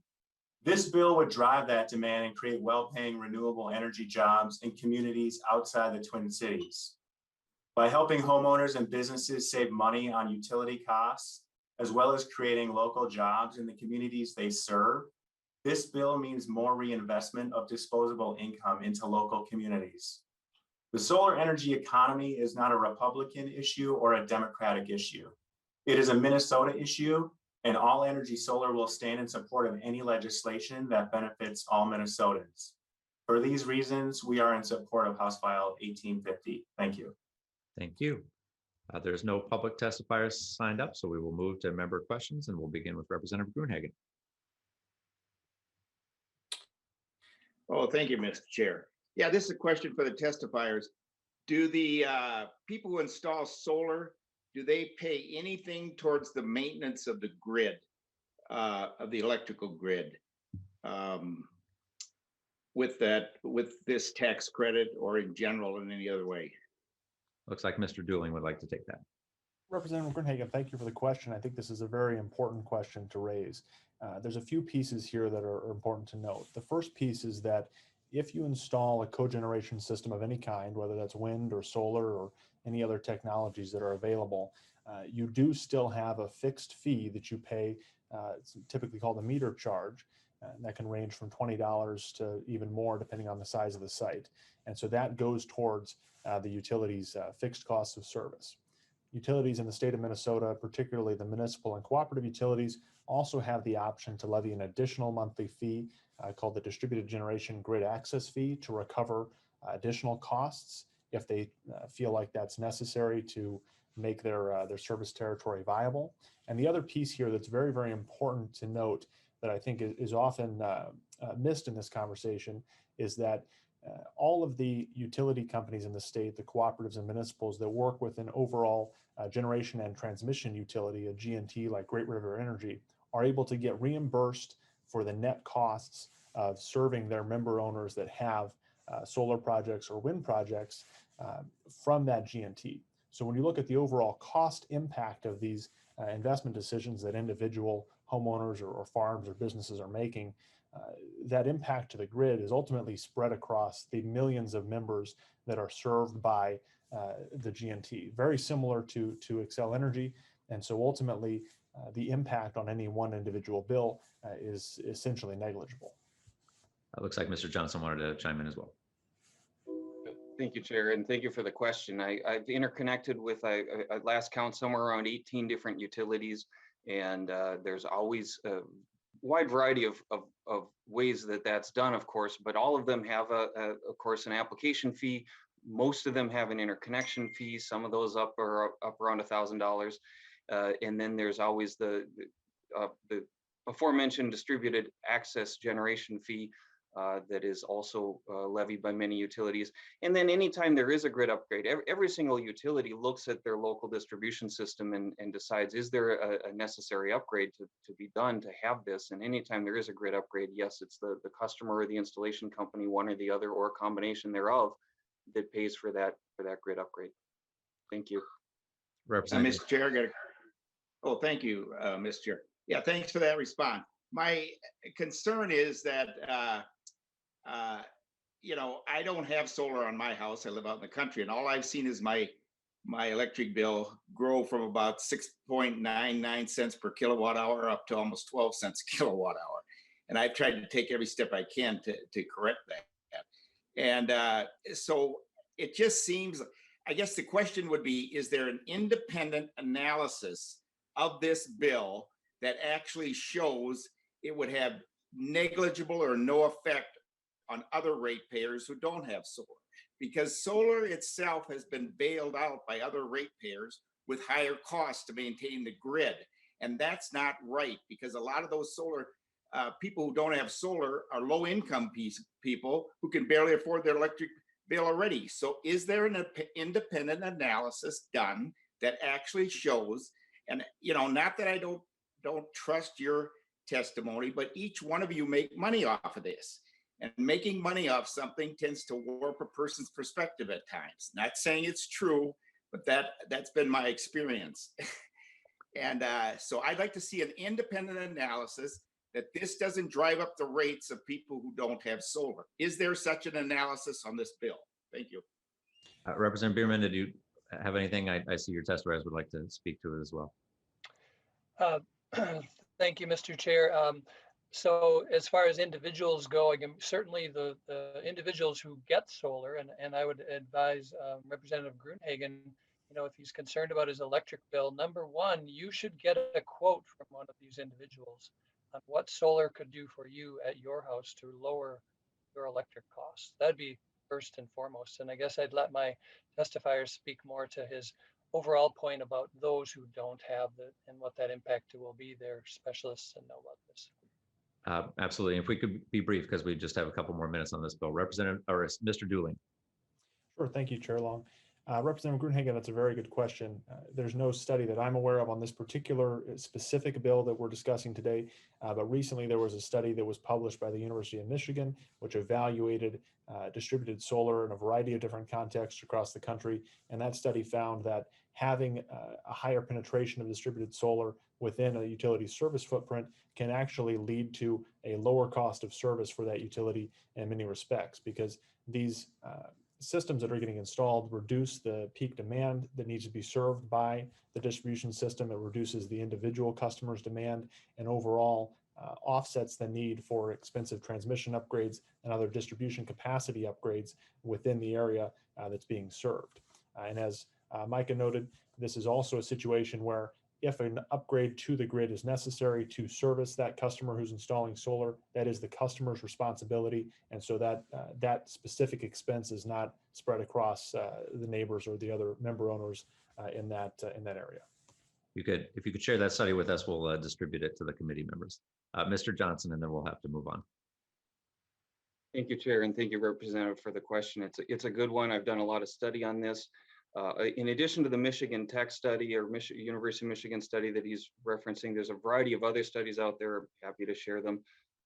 This bill would drive that demand and create well-paying renewable energy jobs in communities outside the Twin Cities. By helping homeowners and businesses save money on utility costs, as well as creating local jobs in the communities they serve, this bill means more reinvestment of disposable income into local communities. The solar energy economy is not a Republican issue or a Democratic issue. It is a Minnesota issue, and All Energy Solar will stand in support of any legislation that benefits all Minnesotans. For these reasons, we are in support of House File 1850. Thank you. Thank you. There's no public testifiers signed up, so we will move to member questions, and we'll begin with Representative Gruenhagen. Oh, thank you, Mr. Chair. Yeah, this is a question for the testifiers. Do the people who install solar, do they pay anything towards the maintenance of the grid, of the electrical grid, with this tax credit, or in general in any other way? Looks like Mr. Dooling would like to take that. Representative Gruenhagen, thank you for the question. I think this is a very important question to raise. There's a few pieces here that are important to note. The first piece is that if you install a cogeneration system of any kind, whether that's wind or solar or any other technologies that are available, you do still have a fixed fee that you pay. It's typically called a meter charge. And that can range from $20 to even more depending on the size of the site. And so that goes towards the utilities' fixed costs of service. Utilities in the state of Minnesota, particularly the municipal and cooperative utilities, also have the option to levy an additional monthly fee called the Distributed Generation Grid Access Fee to recover additional costs if they feel like that's necessary to make their service territory viable. And the other piece here that's very, very important to note that I think is often missed in this conversation is that all of the utility companies in the state, the cooperatives and municipals that work with an overall generation and transmission utility, a G&T like Great River Energy, are able to get reimbursed for the net costs of serving their member owners that have solar projects or wind projects from that GNT. So when you look at the overall cost impact of these investment decisions that individual homeowners or farms or businesses are making, that impact to the grid is ultimately spread across the millions of members that are served by the GNT, very similar to Xcel Energy. And so ultimately, the impact on any one individual bill is essentially negligible. It looks like Mr. Johnson wanted to chime in as well. Thank you, Chair, and thank you for the question. I've interconnected with, I last count somewhere around 18 different utilities, and there's always a wide variety of ways that that's done, of course, but all of them have, of course, an application fee. Most of them have an interconnection fee. Some of those up around $1,000. And then there's always the aforementioned distributed access generation fee that is also levied by many utilities. And then anytime there is a grid upgrade, every single utility looks at their local distribution system and decides, is there a necessary upgrade to be done to have this? And anytime there is a grid upgrade, yes, it's the customer or the installation company, one or the other, or a combination thereof, that pays for that grid upgrade. Thank you. Mr. Chair, thank you, Mr. Chair. Yeah, thanks for that response. My concern is that, I don't have solar on my house. I live out in the country, and all I've seen is my electric bill grow from about 6.99 cents per kilowatt hour up to almost 12 cents a kilowatt hour. And I've tried to take every step I can to correct that. And so it just seems, I guess the question would be, is there an independent analysis of this bill that actually shows it would have negligible or no effect on other ratepayers who don't have solar? Because solar itself has been bailed out by other ratepayers with higher costs to maintain the grid. And that's not right, because a lot of those solar people who don't have solar are low income people who can barely afford their electric bill already. So is there an independent analysis done that actually shows, and not that I don't trust your testimony, but each one of you make money off of this, and making money off something tends to warp a person's perspective at times. Not saying it's true, but that's been my experience. And so I'd like to see an independent analysis that this doesn't drive up the rates of people who don't have solar. Is there such an analysis on this bill? Thank you. Representative Bierman, did you have anything? I see your test rise would like to speak to it as well. Thank you, Mr. Chair. So as far as individuals go, again, certainly the individuals who get solar, and I would advise Representative Gruenhagen, if he's concerned about his electric bill, number one, you should get a quote from one of these individuals on what solar could do for you at your house to lower your electric costs. That'd be first and foremost. And I guess I'd let my testifier speak more to his overall point about those who don't have it and what that impact will be. They're specialists and know about this. Absolutely. If we could be brief, because we just have a couple more minutes on this bill. Representative, or Mr. Dooling. Sure. Thank you, Chair Long. Representative Gruenhagen, that's a very good question. There's no study that I'm aware of on this particular specific bill that we're discussing today, but recently there was a study that was published by the University of Michigan, which evaluated distributed solar in a variety of different contexts across the country. And that study found that having a higher penetration of distributed solar within a utility service footprint can actually lead to a lower cost of service for that utility in many respects, because these systems that are getting installed reduce the peak demand that needs to be served by the distribution system. It reduces the individual customer's demand, and overall offsets the need for expensive transmission upgrades and other distribution capacity upgrades within the area that's being served. And as Micah noted, this is also a situation where if an upgrade to the grid is necessary to service that customer who's installing solar, that is the customer's responsibility. And so that specific expense is not spread across the neighbors or the other member owners in that area. If you could share that study with us, we'll distribute it to the committee members. Mr. Johnson, and then we'll have to move on. Thank you, Chair, and thank you, Representative, for the question. It's a good one. I've done a lot of study on this. In addition to the Michigan Tech study or University of Michigan study that he's referencing, there's a variety of other studies out there. I'm happy to share them.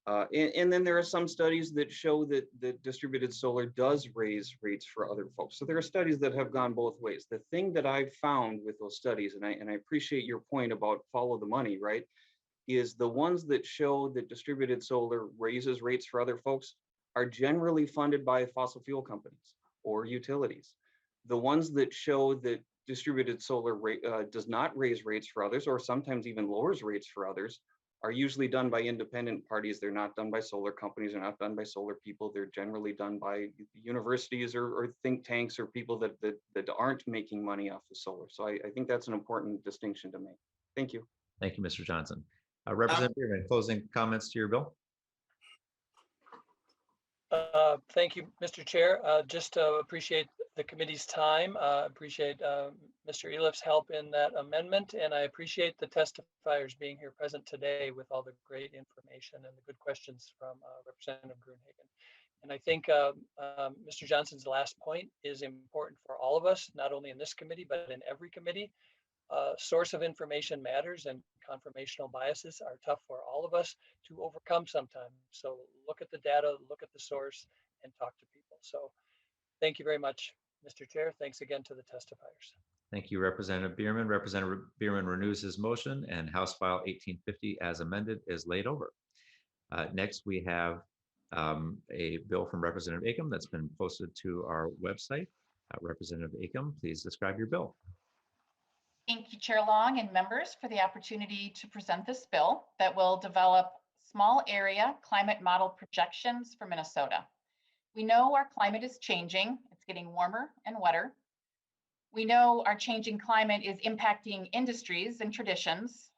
And then there are some studies that show that distributed solar does raise rates for other folks. So there are studies that have gone both ways. The thing that I've found with those studies, and I appreciate your point about follow the money, right, is the ones that show that distributed solar raises rates for other folks are generally funded by fossil fuel companies or utilities. The ones that show that distributed solar does not raise rates for others, or sometimes even lowers rates for others, are usually done by independent parties. They're not done by solar companies. They're not done by solar people. They're generally done by universities or think tanks or people that aren't making money off of solar. So I think that's an important distinction to make. Thank you. Thank you, Mr. Johnson. Representative Bierman, closing comments to your bill. Thank you, Mr. Chair. Just appreciate the committee's time. Appreciate Mr. Elif's help in that amendment, and I appreciate the testifiers being here present today with all the great information and the good questions from Representative Gruenhagen. And I think Mr. Johnson's last point is important for all of us, not only in this committee, but in every committee. Source of information matters, and confirmational biases are tough for all of us to overcome sometimes. So look at the data, look at the source, and talk to people. So thank you very much, Mr. Chair. Thanks again to the testifiers. Thank you, Representative Bierman. Representative Bierman renews his motion, and House File 1850 as amended is laid over. Next, we have a bill from Representative Acomb that's been posted to our website. Representative Acomb, please describe your bill. Thank you, Chair Long and members, for the opportunity to present this bill that will develop small area climate model projections for Minnesota. We know our climate is changing. It's getting warmer and wetter. We know our changing climate is impacting industries and traditions,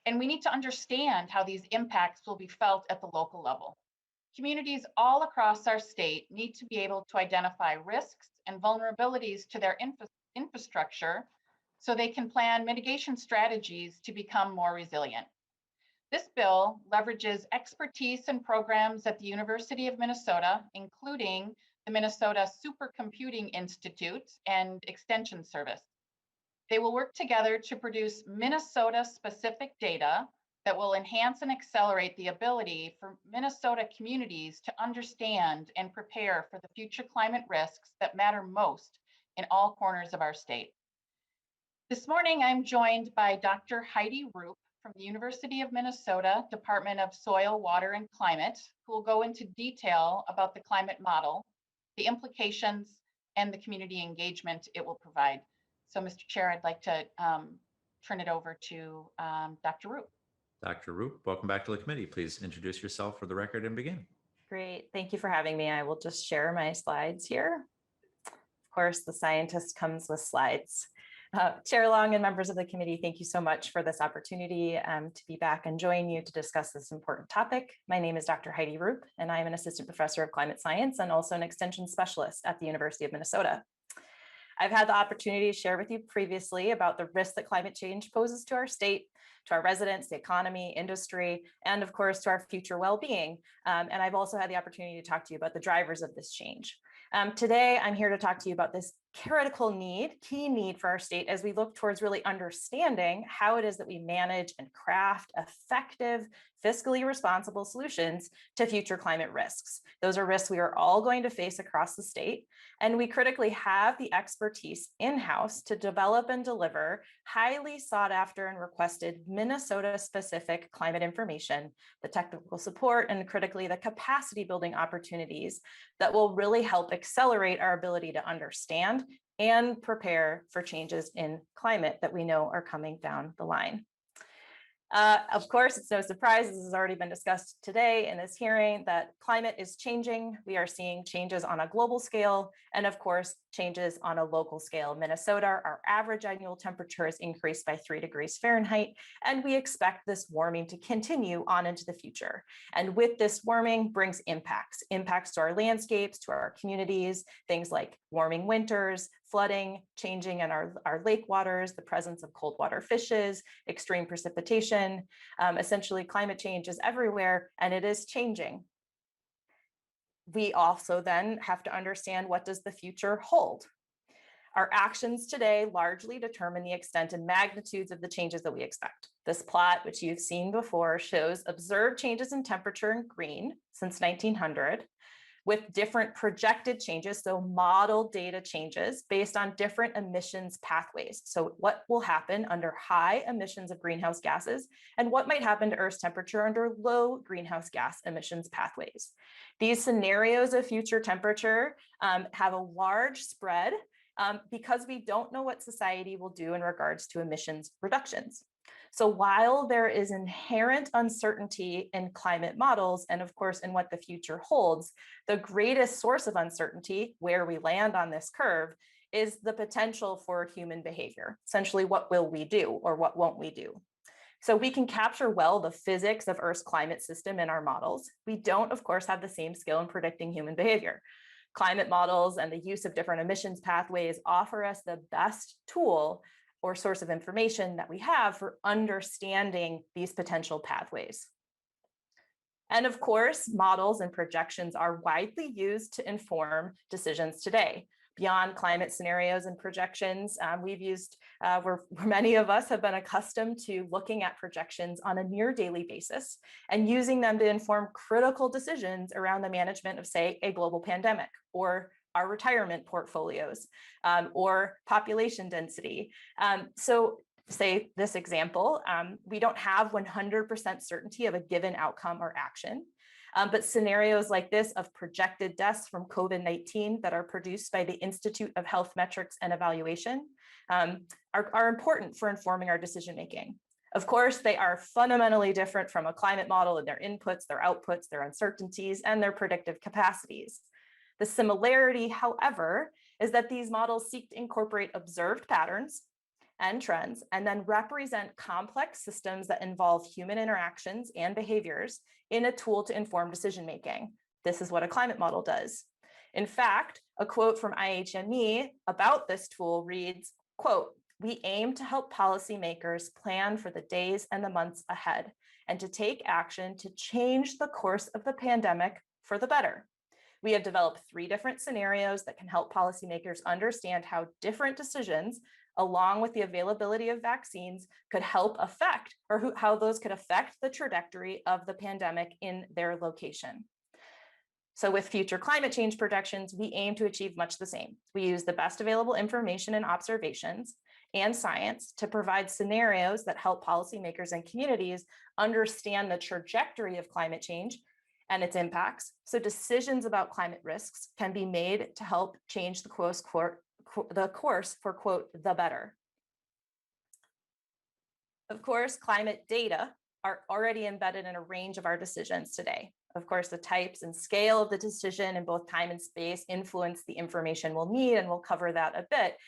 and we need to understand how these impacts will be felt at the local level. Communities all across our state need to be able to identify risks and vulnerabilities to their infrastructure so they can plan mitigation strategies to become more resilient. This bill leverages expertise and programs at the University of Minnesota, including the Minnesota Supercomputing Institute and Extension Service. They will work together to produce Minnesota-specific data that will enhance and accelerate the ability for Minnesota communities to understand and prepare for the future climate risks that matter most in all corners of our state. This morning, I'm joined by Dr. Heidi Roop from the University of Minnesota Department of Soil, Water, and Climate, who will go into detail about the climate model, the implications, and the community engagement it will provide. So, Mr. Chair, I'd like to turn it over to Dr. Roop. Dr. Roop, welcome back to the committee. Please introduce yourself for the record and begin. Great. Thank you for having me. I will just share my slides here. Of course, the scientist comes with slides. Chair Long and members of the committee, thank you so much for this opportunity to be back and join you to discuss this important topic. My name is Dr. Heidi Roop, and I am an assistant professor of climate science and also an extension specialist at the University of Minnesota. I've had the opportunity to share with you previously about the risks that climate change poses to our state, to our residents, the economy, industry, and of course to our future well-being. And I've also had the opportunity to talk to you about the drivers of this change. Today, I'm here to talk to you about this critical need, key need for our state as we look towards really understanding how it is that we manage and craft effective, fiscally responsible solutions to future climate risks. Those are risks we are all going to face across the state, and we critically have the expertise in-house to develop and deliver highly sought after and requested Minnesota-specific climate information, the technical support, and critically the capacity building opportunities that will really help accelerate our ability to understand and prepare for changes in climate that we know are coming down the line. Of course, it's no surprise, this has already been discussed today in this hearing, that climate is changing. We are seeing changes on a global scale, and of course, changes on a local scale. Minnesota, our average annual temperature has increased by 3 degrees Fahrenheit, and we expect this warming to continue on into the future. And with this warming brings impacts to our landscapes, to our communities, things like warming winters, flooding, changing in our lake waters, the presence of cold water fishes, extreme precipitation. Essentially, climate change is everywhere, and it is changing. We also then have to understand, what does the future hold? Our actions today largely determine the extent and magnitudes of the changes that we expect. This plot, which you've seen before, shows observed changes in temperature in green since 1900, with different projected changes, so model data changes based on different emissions pathways. So what will happen under high emissions of greenhouse gases and what might happen to Earth's temperature under low greenhouse gas emissions pathways. These scenarios of future temperature have a large spread because we don't know what society will do in regards to emissions reductions. So while there is inherent uncertainty in climate models, and of course in what the future holds, the greatest source of uncertainty, where we land on this curve, is the potential for human behavior. Essentially, what will we do or what won't we do? So we can capture well the physics of Earth's climate system in our models. We don't, of course, have the same skill in predicting human behavior. Climate models and the use of different emissions pathways offer us the best tool or source of information that we have for understanding these potential pathways. And of course, models and projections are widely used to inform decisions today. Beyond climate scenarios and projections, where many of us have been accustomed to looking at projections on a near daily basis and using them to inform critical decisions around the management of, say, a global pandemic or our retirement portfolios or population density. So say this example, we don't have 100% certainty of a given outcome or action. But scenarios like this of projected deaths from COVID-19 that are produced by the Institute of Health Metrics and Evaluation are important for informing our decision-making. Of course, they are fundamentally different from a climate model in their inputs, their outputs, their uncertainties, and their predictive capacities. The similarity, however, is that these models seek to incorporate observed patterns and trends, and then represent complex systems that involve human interactions and behaviors in a tool to inform decision-making. This is what a climate model does. In fact, a quote from IHME about this tool reads, quote, "We aim to help policymakers plan for the days and the months ahead, and to take action to change the course of the pandemic for the better. We have developed 3 different scenarios that can help policymakers understand how different decisions, along with the availability of vaccines, could help affect, or how those could affect the trajectory of the pandemic in their location." So with future climate change projections, we aim to achieve much the same. We use the best available information and observations and science to provide scenarios that help policymakers and communities understand the trajectory of climate change and its impacts, so decisions about climate risks can be made to help change the course for, quote, the better. Of course, climate data are already embedded in a range of our decisions today. Of course, the types and scale of the decision in both time and space influence the information we'll need, and we'll cover that a bit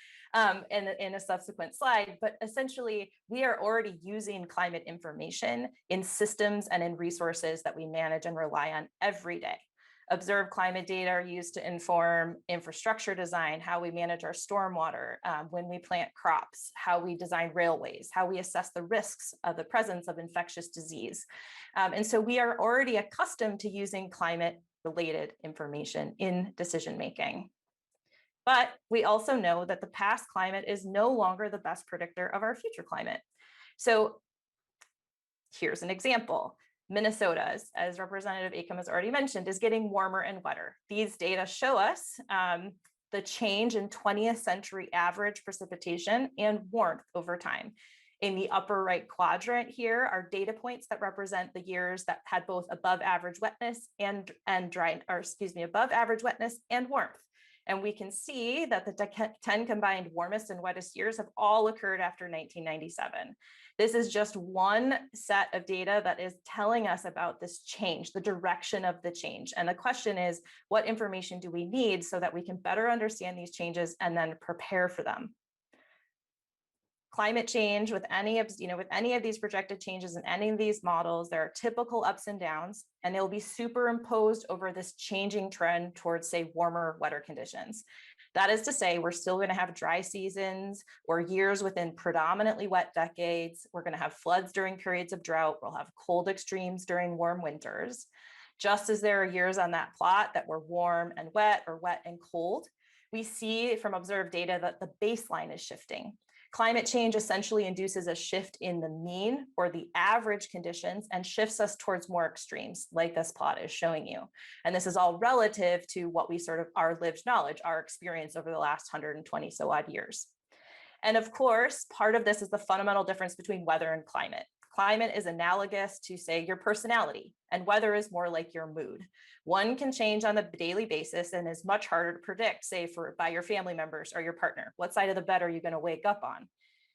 in a subsequent slide. But essentially, we are already using climate information in systems and in resources that we manage and rely on every day. Observed climate data are used to inform infrastructure design, how we manage our stormwater, when we plant crops, how we design railways, how we assess the risks of the presence of infectious disease. And so we are already accustomed to using climate-related information in decision-making. But we also know that the past climate is no longer the best predictor of our future climate. So here's an example. Minnesota, as Representative Acomb has already mentioned, is getting warmer and wetter. These data show us the change in 20th century average precipitation and warmth over time. In the upper right quadrant here are data points that represent the years that had both above average wetness and above average wetness and warmth. And we can see that the 10 combined warmest and wettest years have all occurred after 1997. This is just one set of data that is telling us about this change, the direction of the change. And the question is, what information do we need so that we can better understand these changes and then prepare for them? Climate change, with any of these projected changes in any of these models, there are typical ups and downs, and they'll be superimposed over this changing trend towards, say, warmer, wetter conditions. That is to say, we're still going to have dry seasons or years within predominantly wet decades. We're going to have floods during periods of drought. We'll have cold extremes during warm winters. Just as there are years on that plot that were warm and wet or wet and cold, We see from observed data that the baseline is shifting. Climate change essentially induces a shift in the mean or the average conditions and shifts us towards more extremes, like this plot is showing you. And this is all relative to what we sort of our lived knowledge, our experience over the last 120 so odd years. And of course, part of this is the fundamental difference between weather and climate. Climate is analogous to, say, your personality, and weather is more like your mood. One can change on a daily basis and is much harder to predict, say, by your family members or your partner. What side of the bed are you going to wake up on?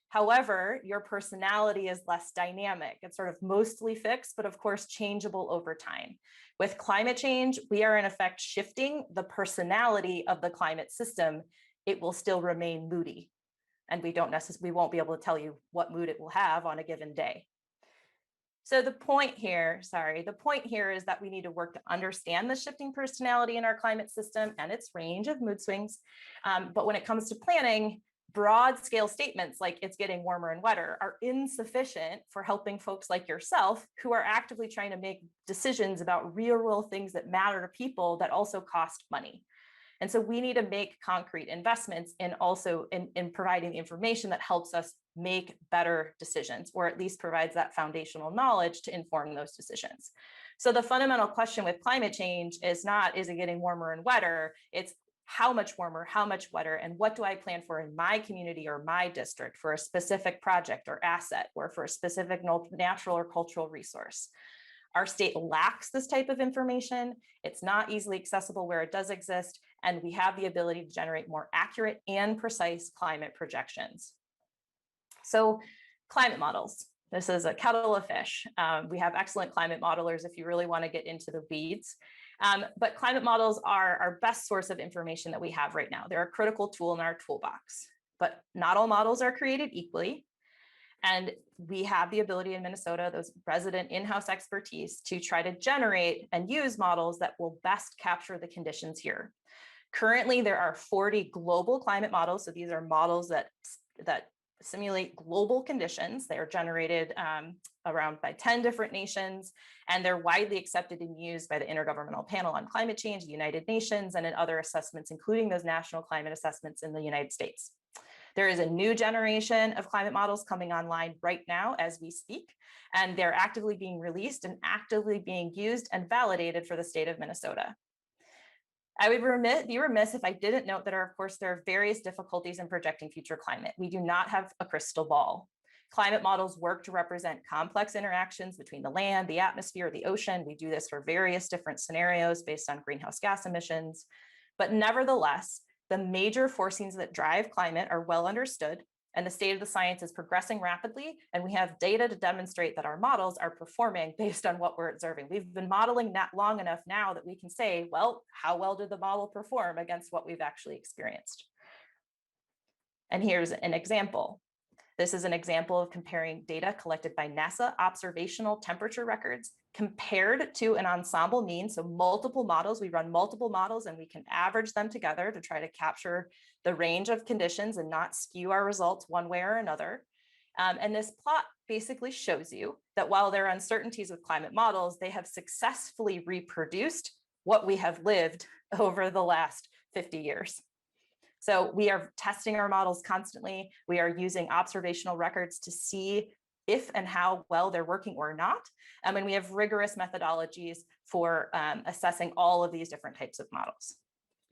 However, your personality is less dynamic. It's sort of mostly fixed, but of course, changeable over time. With climate change, we are in effect shifting the personality of the climate system. It will still remain moody, and we won't be able to tell you what mood it will have on a given day. So the point here is that we need to work to understand the shifting personality in our climate system and its range of mood swings. But when it comes to planning, broad scale statements like it's getting warmer and wetter are insufficient for helping folks like yourself who are actively trying to make decisions about real world things that matter to people that also cost money. And so we need to make concrete investments in providing the information that helps us make better decisions, or at least provides that foundational knowledge to inform those decisions. So the fundamental question with climate change is not, is it getting warmer and wetter? It's how much warmer, how much wetter, and what do I plan for in my community or my district for a specific project or asset, or for a specific natural or cultural resource. Our state lacks this type of information. It's not easily accessible where it does exist, and we have the ability to generate more accurate and precise climate projections. So climate models. This is a kettle of fish. We have excellent climate modelers if you really want to get into the weeds. But climate models are our best source of information that we have right now. They're a critical tool in our toolbox, but not all models are created equally. And we have the ability in Minnesota, those resident in-house expertise, to try to generate and use models that will best capture the conditions here. Currently, there are 40 global climate models. So these are models that simulate global conditions. They are generated around by 10 different nations, and they're widely accepted and used by the Intergovernmental Panel on Climate Change, the United Nations, and in other assessments, including those national climate assessments in the United States. There is a new generation of climate models coming online right now as we speak, and they're actively being released and actively being used and validated for the state of Minnesota. I would be remiss if I didn't note that, of course, there are various difficulties in projecting future climate. We do not have a crystal ball. Climate models work to represent complex interactions between the land, the atmosphere, the ocean. We do this for various different scenarios based on greenhouse gas emissions. But nevertheless, the major forcings that drive climate are well understood, and the state of the science is progressing rapidly, and we have data to demonstrate that our models are performing based on what we're observing. We've been modeling that long enough now that we can say, well, how well did the model perform against what we've actually experienced? And here's an example. This is an example of comparing data collected by NASA observational temperature records compared to an ensemble mean. So multiple models, we run multiple models and we can average them together to try to capture the range of conditions and not skew our results one way or another. And this plot basically shows you that while there are uncertainties with climate models, they have successfully reproduced what we have lived over the last 50 years. So we are testing our models constantly. We are using observational records to see if and how well they're working or not. And we have rigorous methodologies for assessing all of these different types of models.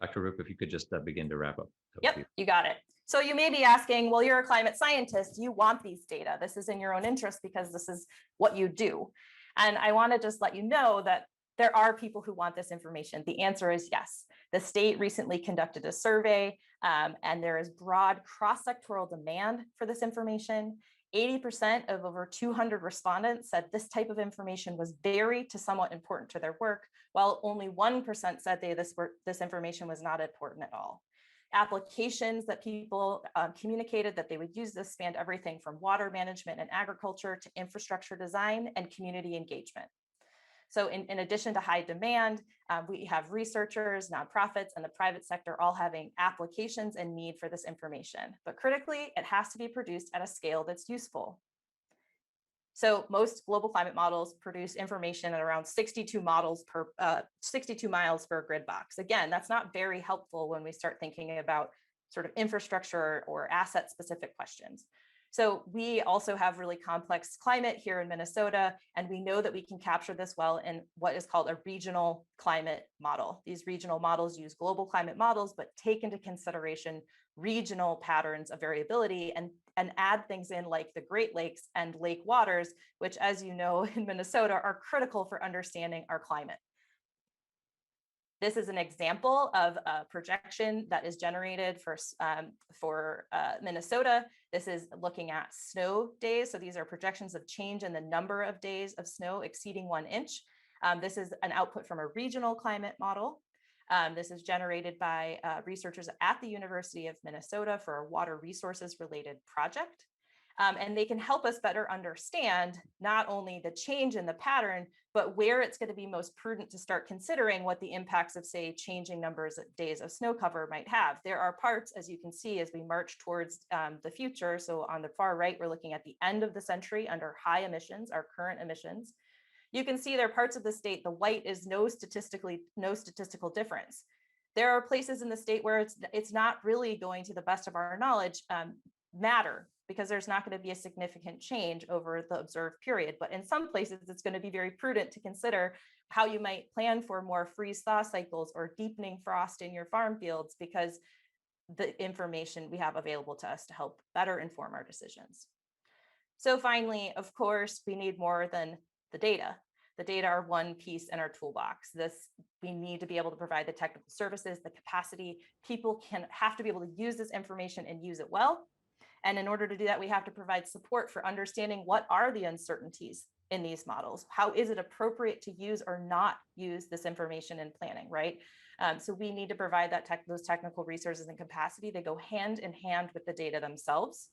Dr. Roop, if you could just begin to wrap up. Yep, you got it. So you may be asking, well, you're a climate scientist, you want these data. This is in your own interest because this is what you do. And I want to just let you know that there are people who want this information. The answer is yes. The state recently conducted a survey, and there is broad cross-sectoral demand for this information. 80% of over 200 respondents said this type of information was very to somewhat important to their work, while only 1% said this information was not important at all. Applications that people communicated that they would use this spanned everything from water management and agriculture to infrastructure design and community engagement. So in addition to high demand, we have researchers, nonprofits, and the private sector all having applications and need for this information. But critically, it has to be produced at a scale that's useful. So most global climate models produce information at around 62 miles per grid box. Again, that's not very helpful when we start thinking about sort of infrastructure or asset specific questions. So we also have really complex climate here in Minnesota, and we know that we can capture this well in what is called a regional climate model. These regional models use global climate models, but take into consideration regional patterns of variability and add things in like the Great Lakes and lake waters, which, as you know, in Minnesota are critical for understanding our climate. This is an example of a projection that is generated for Minnesota. This is looking at snow days. So these are projections of change in the number of days of snow exceeding 1 inch. This is an output from a regional climate model. This is generated by researchers at the University of Minnesota for a water resources related project. And they can help us better understand not only the change in the pattern, but where it's going to be most prudent to start considering what the impacts of, say, changing numbers of days of snow cover might have. There are parts, as you can see, as we march towards the future. So on the far right, we're looking at the end of the century under high emissions, our current emissions. You can see there are parts of the state, the white is no statistical difference. There are places in the state where it's not really going, to the best of our knowledge, matter, because there's not going to be a significant change over the observed period. But in some places, it's going to be very prudent to consider how you might plan for more freeze-thaw cycles or deepening frost in your farm fields, because the information we have available to us to help better inform our decisions. So finally, of course, we need more than the data. The data are one piece in our toolbox. We need to be able to provide the technical services, the capacity. People have to be able to use this information and use it well. And in order to do that, we have to provide support for understanding what are the uncertainties in these models. How is it appropriate to use or not use this information in planning, right? So we need to provide those technical resources and capacity. They go hand in hand with the data themselves.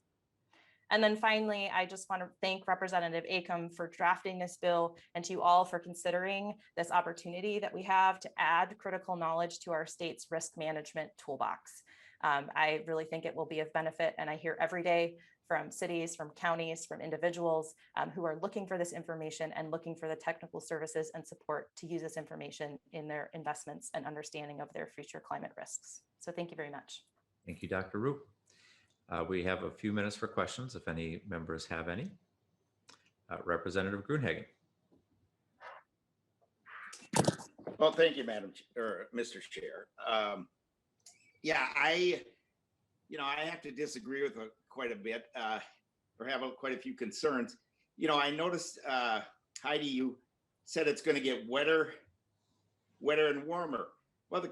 And then finally, I just want to thank Representative Acomb for drafting this bill, and to you all for considering this opportunity that we have to add critical knowledge to our state's risk management toolbox. I really think it will be of benefit, and I hear every day from cities, from counties, from individuals who are looking for this information and looking for the technical services and support to use this information in their investments and understanding of their future climate risks. So thank you very much. Thank you, Dr. Roop. We have a few minutes for questions, if any members have any. Representative Gruenhagen. Well, thank you, Mr. Chair. Yeah, I have to disagree with quite a bit, or have quite a few concerns. I noticed, Heidi, you said it's going to get wetter and warmer. Well, the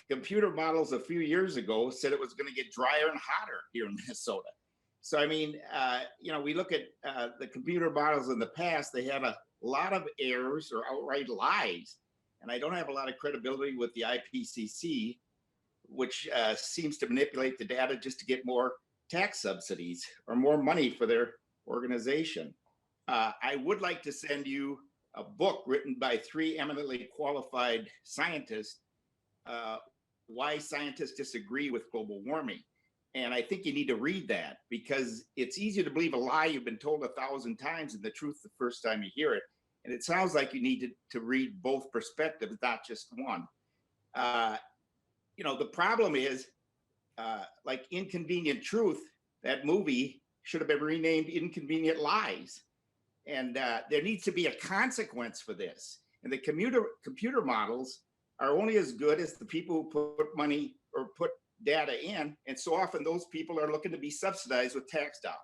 computer models a few years ago said it was going to get drier and hotter here in Minnesota. So, I mean, we look at the computer models in the past, they had a lot of errors or outright lies. And I don't have a lot of credibility with the IPCC, which seems to manipulate the data just to get more tax subsidies or more money for their organization. I would like to send you a book written by 3 eminently qualified scientists, Why Scientists Disagree with Global Warming. And I think you need to read that, because it's easy to believe a lie you've been told 1,000 times and the truth the first time you hear it. And it sounds like you need to read both perspectives, not just one. The problem is, like Inconvenient Truth, that movie should have been renamed Inconvenient Lies. And there needs to be a consequence for this. And the computer models are only as good as the people who put money or put data in. And so often those people are looking to be subsidized with tax dollars.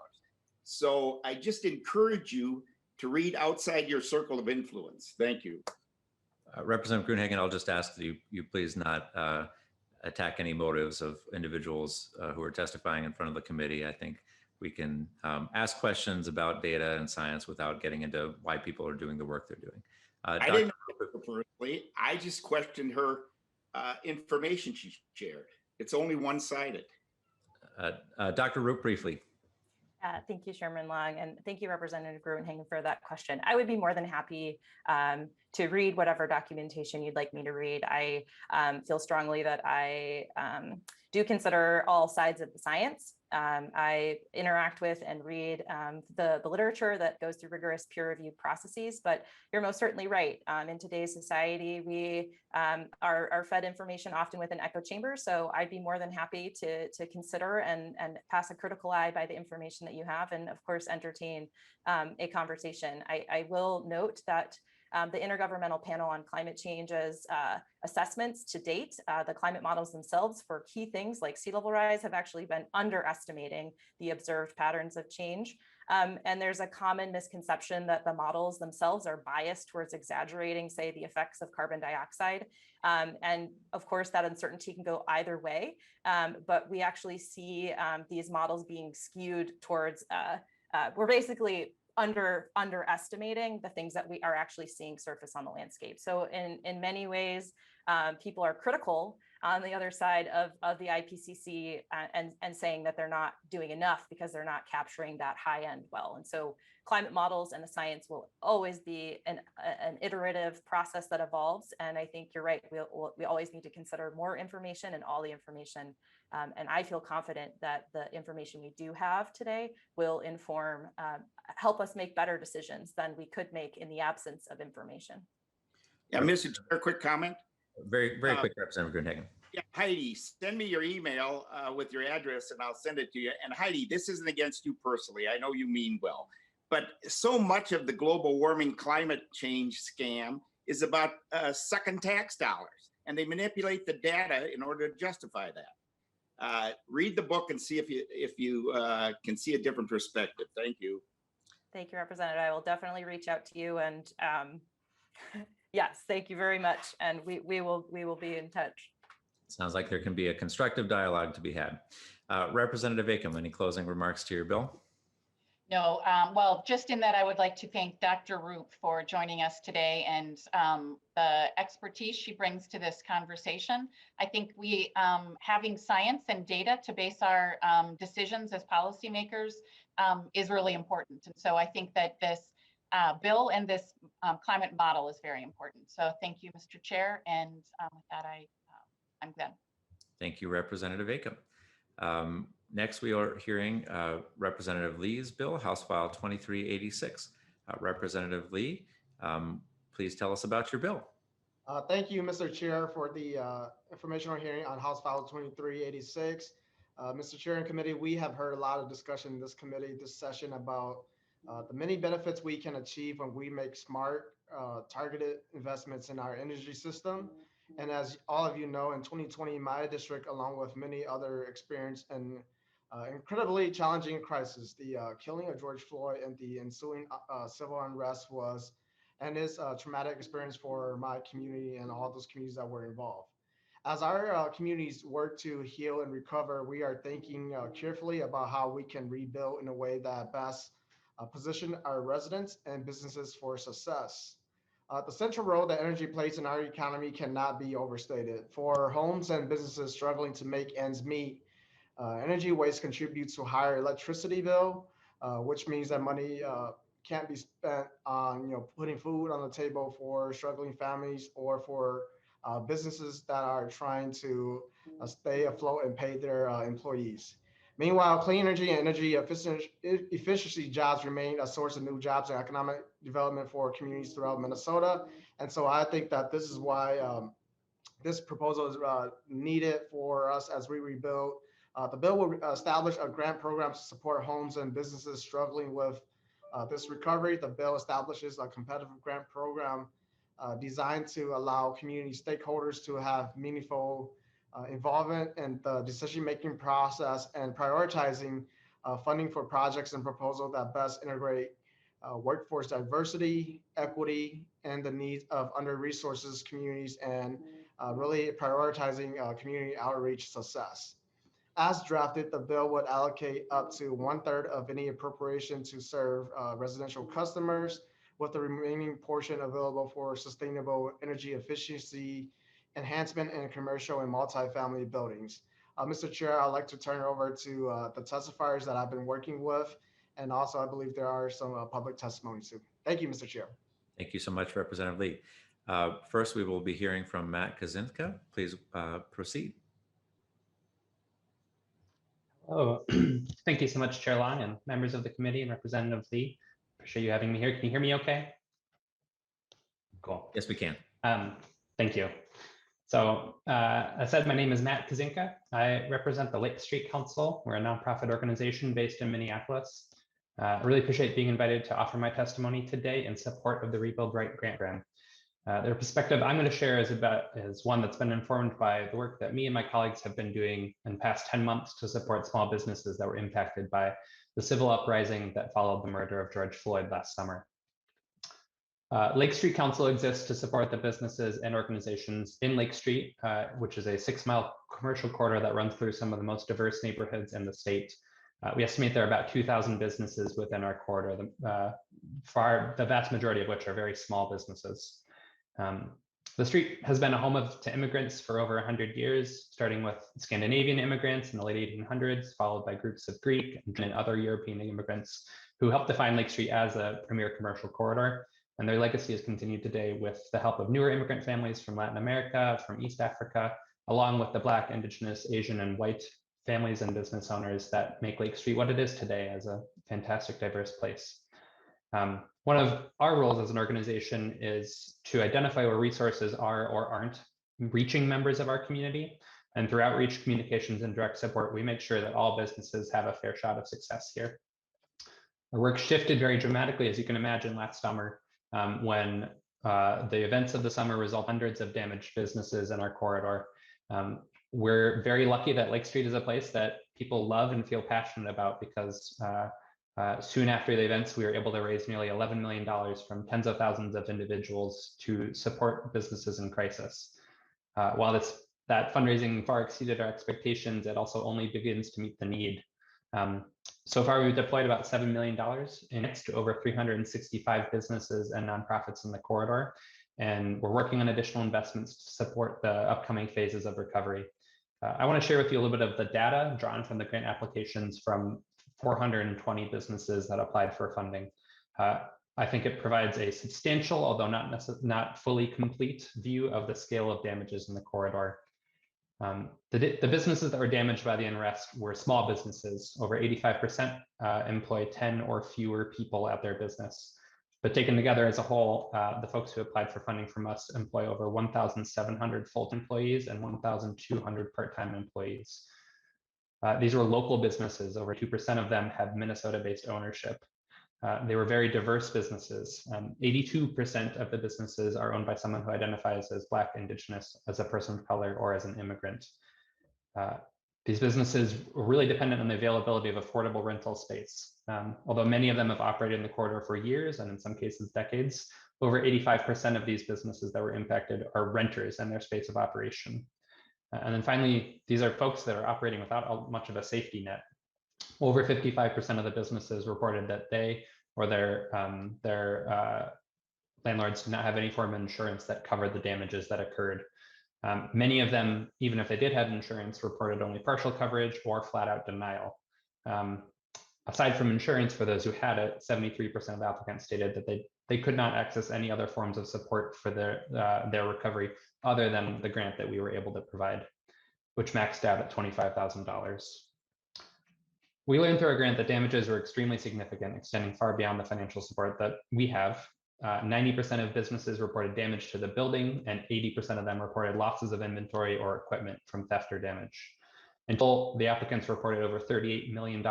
So I just encourage you to read outside your circle of influence. Thank you. Representative Gruenhagen, I'll just ask that you please not attack any motives of individuals who are testifying in front of the committee. I think we can ask questions about data and science without getting into why people are doing the work they're doing. I didn't know her personally. I just questioned her information she shared. It's only one-sided. Dr. Roop, briefly. Thank you, Chairman Long, and thank you, Representative Gruenhagen, for that question. I would be more than happy to read whatever documentation you'd like me to read. I feel strongly that I do consider all sides of the science, I interact with and read the literature that goes through rigorous peer review processes, but you're most certainly right. In today's society, we are fed information often with an echo chamber. So I'd be more than happy to consider and pass a critical eye by the information that you have, and of course, entertain a conversation. I will note that the Intergovernmental Panel on Climate Change's assessments to date, the climate models themselves for key things like sea level rise have actually been underestimating the observed patterns of change. And there's a common misconception that the models themselves are biased towards exaggerating, say, the effects of carbon dioxide. And of course, that uncertainty can go either way. But we actually see these models being skewed towards, we're basically underestimating the things that we are actually seeing surface on the landscape. So in many ways, people are critical on the other side of the IPCC and saying that they're not doing enough because they're not capturing that high end well. And so climate models and the science will always be an iterative process that evolves. And I think you're right, we always need to consider more information and all the information. And I feel confident that the information we do have today will inform, help us make better decisions than we could make in the absence of information. Yeah, Mr. Chair, quick comment. Very quick, Representative Gruenhagen. Yeah, Heidi, send me your email with your address and I'll send it to you. And Heidi, this isn't against you personally. I know you mean well, but so much of the global warming climate change scam is about sucking tax dollars, and they manipulate the data in order to justify that. Read the book and see if you can see a different perspective. Thank you. Thank you, Representative. I will definitely reach out to you, and yes, thank you very much. And we will be in touch. Sounds like there can be a constructive dialogue to be had. Representative Acomb, any closing remarks to your bill? No, well, just in that I would like to thank Dr. Roop for joining us today and the expertise she brings to this conversation. I think we having science and data to base our decisions as policymakers is really important. And so I think that this bill and this climate model is very important. So thank you, Mr. Chair. And with that, I'm done. Thank you, Representative Acomb. Next, we are hearing Representative Lee's bill, House File 2386. Representative Lee, please tell us about your bill. Thank you, Mr. Chair, for the informational hearing on House File 2386. Mr. Chair and committee, we have heard a lot of discussion in this committee this session about the many benefits we can achieve when we make smart, targeted investments in our energy system. And as all of you know, in 2020, my district, along with many other, experienced an incredibly challenging crisis. The killing of George Floyd and the ensuing civil unrest was and is a traumatic experience for my community and all those communities that were involved. As our communities work to heal and recover, we are thinking carefully about how we can rebuild in a way that best position our residents and businesses for success. The central role that energy plays in our economy cannot be overstated. For homes and businesses struggling to make ends meet, energy waste contributes to higher electricity bill, which means that money can't be spent on putting food on the table for struggling families or for businesses that are trying to stay afloat and pay their employees. Meanwhile, clean energy and energy efficiency jobs remain a source of new jobs and economic development for communities throughout Minnesota. And so I think that this is why this proposal is needed for us as we rebuild. The bill will establish a grant program to support homes and businesses struggling with this recovery. The bill establishes a competitive grant program designed to allow community stakeholders to have meaningful involvement in the decision-making process and prioritizing funding for projects and proposals that best integrate workforce diversity, equity, and the needs of under-resourced communities, and really prioritizing community outreach success. As drafted, the bill would allocate up to 1/3 of any appropriation to serve residential customers, with the remaining portion available for sustainable energy efficiency enhancement in commercial and multifamily buildings. Mr. Chair, I'd like to turn it over to the testifiers that I've been working with. And also, I believe there are some public testimonies too. Thank you, Mr. Chair. Thank you so much, Representative Lee. First, we will be hearing from Matt Kaczynka. Please proceed. Oh, thank you so much, Chair Long and members of the committee and Representative Lee. Appreciate you having me here. Can you hear me okay? Cool. Yes, we can. Thank you. So as I said, my name is Matt Kazinka. I represent the Lake Street Council. We're a nonprofit organization based in Minneapolis. I really appreciate being invited to offer my testimony today in support of the Rebuild Right grant program. The perspective I'm going to share is one that's been informed by the work that me and my colleagues have been doing in the past 10 months to support small businesses that were impacted by the civil uprising that followed the murder of George Floyd last summer. Lake Street Council exists to support the businesses and organizations in Lake Street, which is a 6-mile commercial corridor that runs through some of the most diverse neighborhoods in the state. We estimate there are about 2,000 businesses within our corridor, the vast majority of which are very small businesses. The street has been a home to immigrants for over 100 years, starting with Scandinavian immigrants in the late 1800s, followed by groups of Greek and other European immigrants who helped define Lake Street as a premier commercial corridor. And their legacy has continued today with the help of newer immigrant families from Latin America, from East Africa, along with the Black, Indigenous, Asian, and white families and business owners that make Lake Street what it is today as a fantastic, diverse place. One of our roles as an organization is to identify where resources are or aren't reaching members of our community. And through outreach, communications, and direct support, we make sure that all businesses have a fair shot of success here. Our work shifted very dramatically, as you can imagine, last summer when the events of the summer result in hundreds of damaged businesses in our corridor. We're very lucky that Lake Street is a place that people love and feel passionate about because soon after the events, we were able to raise nearly $11 million from tens of thousands of individuals to support businesses in crisis. While that fundraising far exceeded our expectations, it also only begins to meet the need. So far, we've deployed about $7 million to over 365 businesses and nonprofits in the corridor. And we're working on additional investments to support the upcoming phases of recovery. I want to share with you a little bit of the data drawn from the grant applications from 420 businesses that applied for funding. I think it provides a substantial, although not fully complete, view of the scale of damages in the corridor. The businesses that were damaged by the unrest were small businesses. Over 85% employ 10 or fewer people at their business. But taken together as a whole, the folks who applied for funding from us employ over 1,700 full-time employees and 1,200 part-time employees. These were local businesses. Over 2% of them had Minnesota-based ownership. They were very diverse businesses. 82% of the businesses are owned by someone who identifies as Black, Indigenous, as a person of color, or as an immigrant. These businesses were really dependent on the availability of affordable rental space. Although many of them have operated in the corridor for years, and in some cases decades, over 85% of these businesses that were impacted are renters in their space of operation. And then finally, these are folks that are operating without much of a safety net. Over 55% of the businesses reported that they or their landlords did not have any form of insurance that covered the damages that occurred. Many of them, even if they did have insurance, reported only partial coverage or flat out denial. Aside from insurance, for those who had it, 73% of applicants stated that they could not access any other forms of support for their recovery other than the grant that we were able to provide, which maxed out at $25,000. We learned through our grant that damages were extremely significant, extending far beyond the financial support that we have. 90% of businesses reported damage to the building, and 80% of them reported losses of inventory or equipment from theft or damage. In total, the applicants reported over $38 million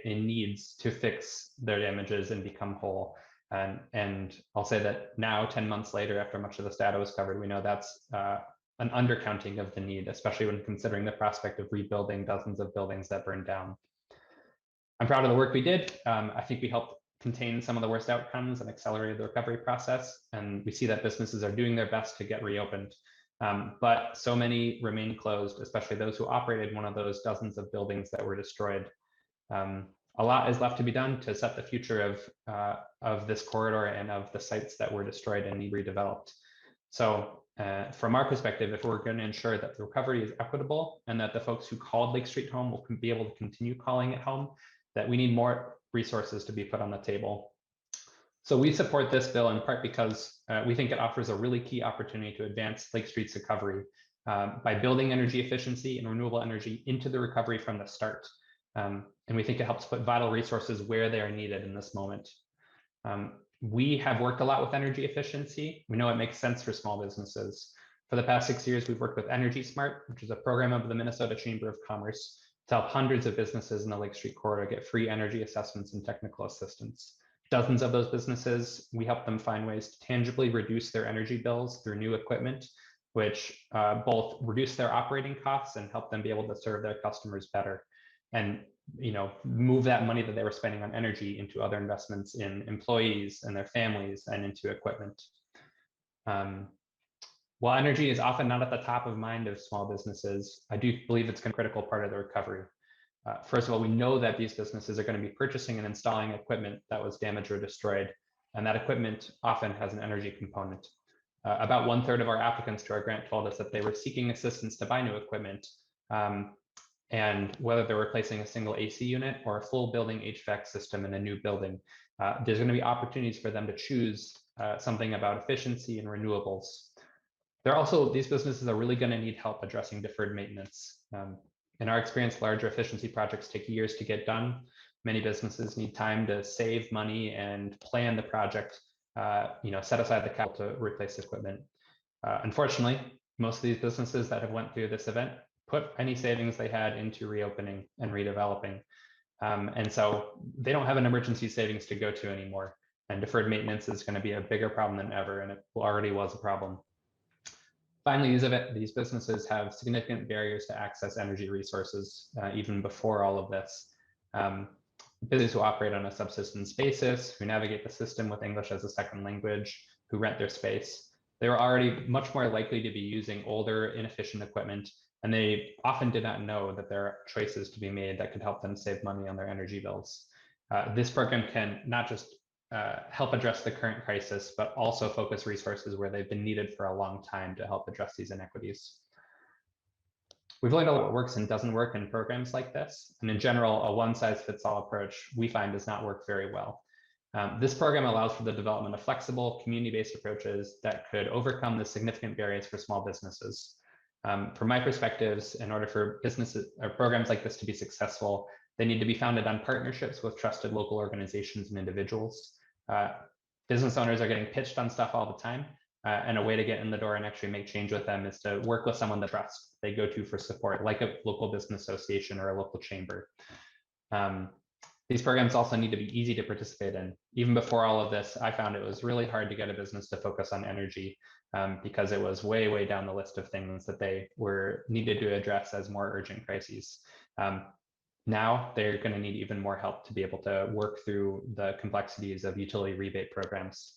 in needs to fix their damages and become whole. And I'll say that now, 10 months later, after much of this data was covered, we know that's an undercounting of the need, especially when considering the prospect of rebuilding dozens of buildings that burned down. I'm proud of the work we did. I think we helped contain some of the worst outcomes and accelerated the recovery process. And we see that businesses are doing their best to get reopened. But so many remain closed, especially those who operated one of those dozens of buildings that were destroyed. A lot is left to be done to set the future of this corridor and of the sites that were destroyed and need redeveloped. So from our perspective, if we're going to ensure that the recovery is equitable and that the folks who called Lake Street home will be able to continue calling it home, that we need more resources to be put on the table. So we support this bill in part because we think it offers a really key opportunity to advance Lake Street's recovery by building energy efficiency and renewable energy into the recovery from the start. And we think it helps put vital resources where they are needed in this moment. We have worked a lot with energy efficiency. We know it makes sense for small businesses. For the past 6 years, we've worked with Energy Smart, which is a program of the Minnesota Chamber of Commerce, to help hundreds of businesses in the Lake Street corridor get free energy assessments and technical assistance. Dozens of those businesses, we help them find ways to tangibly reduce their energy bills through new equipment, which both reduce their operating costs and help them be able to serve their customers better. And move that money that they were spending on energy into other investments in employees and their families and into equipment. While energy is often not at the top of mind of small businesses, I do believe it's a critical part of the recovery. First of all, we know that these businesses are going to be purchasing and installing equipment that was damaged or destroyed, and that equipment often has an energy component. About 1/3 of our applicants to our grant told us that they were seeking assistance to buy new equipment, and whether they're replacing a single AC unit or a full building HVAC system in a new building, there's going to be opportunities for them to choose something about efficiency and renewables. These businesses are really going to need help addressing deferred maintenance. In our experience, larger efficiency projects take years to get done. Many businesses need time to save money and plan the project, set aside the capital to replace equipment. Unfortunately, most of these businesses that have went through this event put any savings they had into reopening and redeveloping. And so they don't have an emergency savings to go to anymore. And deferred maintenance is going to be a bigger problem than ever, and it already was a problem. Finally, these businesses have significant barriers to access energy resources, even before all of this. Businesses who operate on a subsistence basis, who navigate the system with English as a second language, who rent their space, they were already much more likely to be using older, inefficient equipment, and they often did not know that there are choices to be made that could help them save money on their energy bills. This program can not just help address the current crisis, but also focus resources where they've been needed for a long time to help address these inequities. We've learned a lot what works and doesn't work in programs like this. And in general, a one-size-fits-all approach we find does not work very well. This program allows for the development of flexible, community-based approaches that could overcome the significant barriers for small businesses. From my perspectives, in order for businesses or programs like this to be successful, they need to be founded on partnerships with trusted local organizations and individuals. Business owners are getting pitched on stuff all the time, and a way to get in the door and actually make change with them is to work with someone they trust, they go to for support, like a local business association or a local chamber. These programs also need to be easy to participate in. Even before all of this, I found it was really hard to get a business to focus on energy because it was way, way down the list of things that they were needed to address as more urgent crises. Now they're going to need even more help to be able to work through the complexities of utility rebate programs.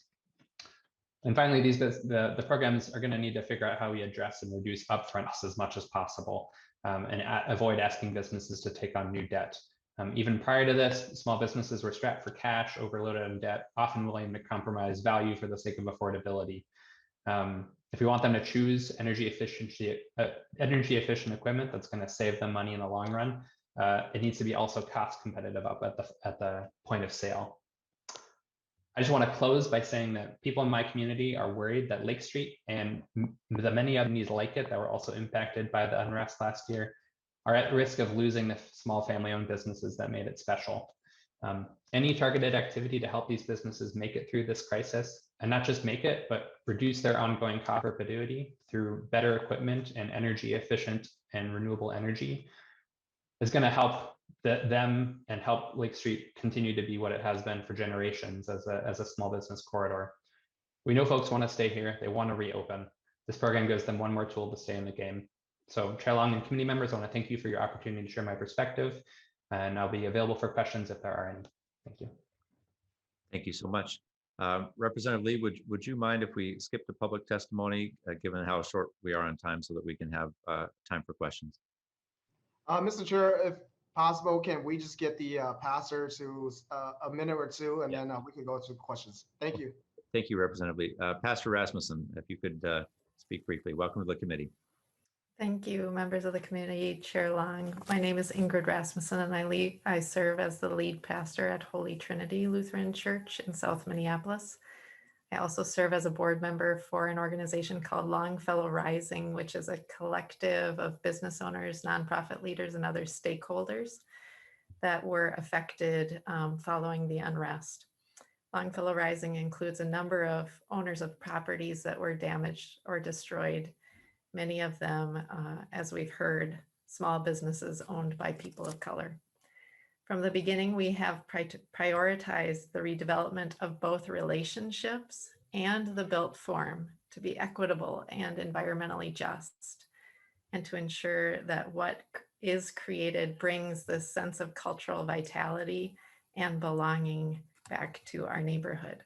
And finally, the programs are going to need to figure out how we address and reduce upfront costs as much as possible and avoid asking businesses to take on new debt. Even prior to this, small businesses were strapped for cash, overloaded on debt, often willing to compromise value for the sake of affordability. If we want them to choose energy efficient equipment that's going to save them money in the long run, it needs to be also cost competitive up at the point of sale. I just want to close by saying that people in my community are worried that Lake Street and the many other communities like it that were also impacted by the unrest last year are at risk of losing the small family-owned businesses that made it special. Any targeted activity to help these businesses make it through this crisis, and not just make it, but reduce their ongoing cost perpetuity through better equipment and energy efficient and renewable energy, is going to help them and help Lake Street continue to be what it has been for generations as a small business corridor. We know folks want to stay here. They want to reopen. This program gives them one more tool to stay in the game. So Chair Long and committee members, I want to thank you for your opportunity to share my perspective, and I'll be available for questions if there are any. Thank you. Thank you so much. Representative Lee, would you mind if we skip to public testimony, given how short we are on time, so that we can have time for questions? Mr. Chair, if possible, can we just get the passer to a minute or two, and then we can go to questions. Thank you. Thank you, Representative Lee. Pastor Rasmussen, if you could speak briefly. Welcome to the committee. Thank you, members of the community, Chair Long. My name is Ingrid Rasmussen, and I serve as the lead pastor at Holy Trinity Lutheran Church in South Minneapolis. I also serve as a board member for an organization called Longfellow Rising, which is a collective of business owners, nonprofit leaders, and other stakeholders. that were affected following the unrest. Longfellow Rising includes a number of owners of properties that were damaged or destroyed. Many of them, as we've heard, small businesses owned by people of color. From the beginning, we have prioritized the redevelopment of both relationships and the built form to be equitable and environmentally just, and to ensure that what is created brings this sense of cultural vitality and belonging back to our neighborhood.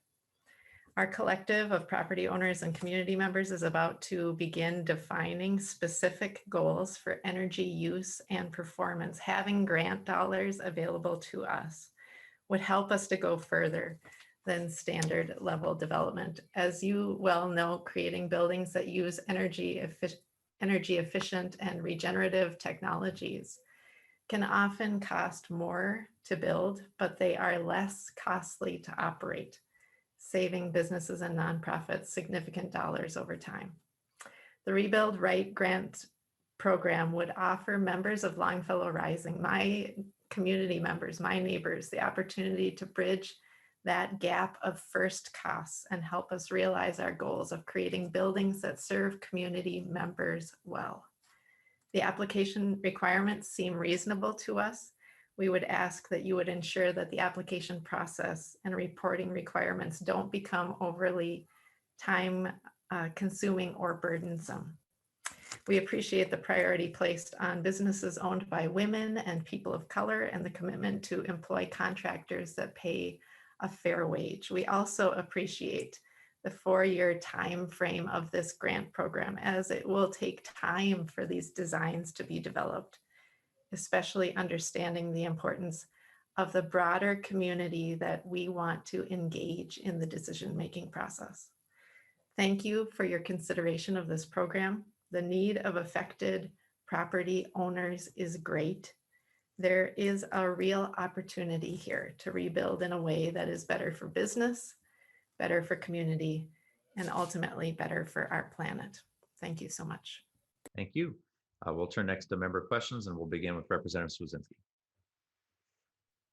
Our collective of property owners and community members is about to begin defining specific goals for energy use and performance. Having grant dollars available to us would help us to go further than standard level development. As you well know, creating buildings that use energy efficient and regenerative technologies can often cost more to build, but they are less costly to operate, saving businesses and nonprofits significant dollars over time. The Rebuild Right grant program would offer members of Longfellow Rising, my community members, my neighbors, the opportunity to bridge that gap of first costs and help us realize our goals of creating buildings that serve community members well. The application requirements seem reasonable to us. We would ask that you would ensure that the application process and reporting requirements don't become overly time consuming or burdensome. We appreciate the priority placed on businesses owned by women and people of color and the commitment to employ contractors that pay a fair wage. We also appreciate the 4-year time frame of this grant program, as it will take time for these designs to be developed, especially understanding the importance of the broader community that we want to engage in the decision-making process. Thank you for your consideration of this program. The need of affected property owners is great. There is a real opportunity here to rebuild in a way that is better for business, better for community, and ultimately better for our planet. Thank you so much. Thank you. We'll turn next to member questions, and we'll begin with Representative Swedzinski.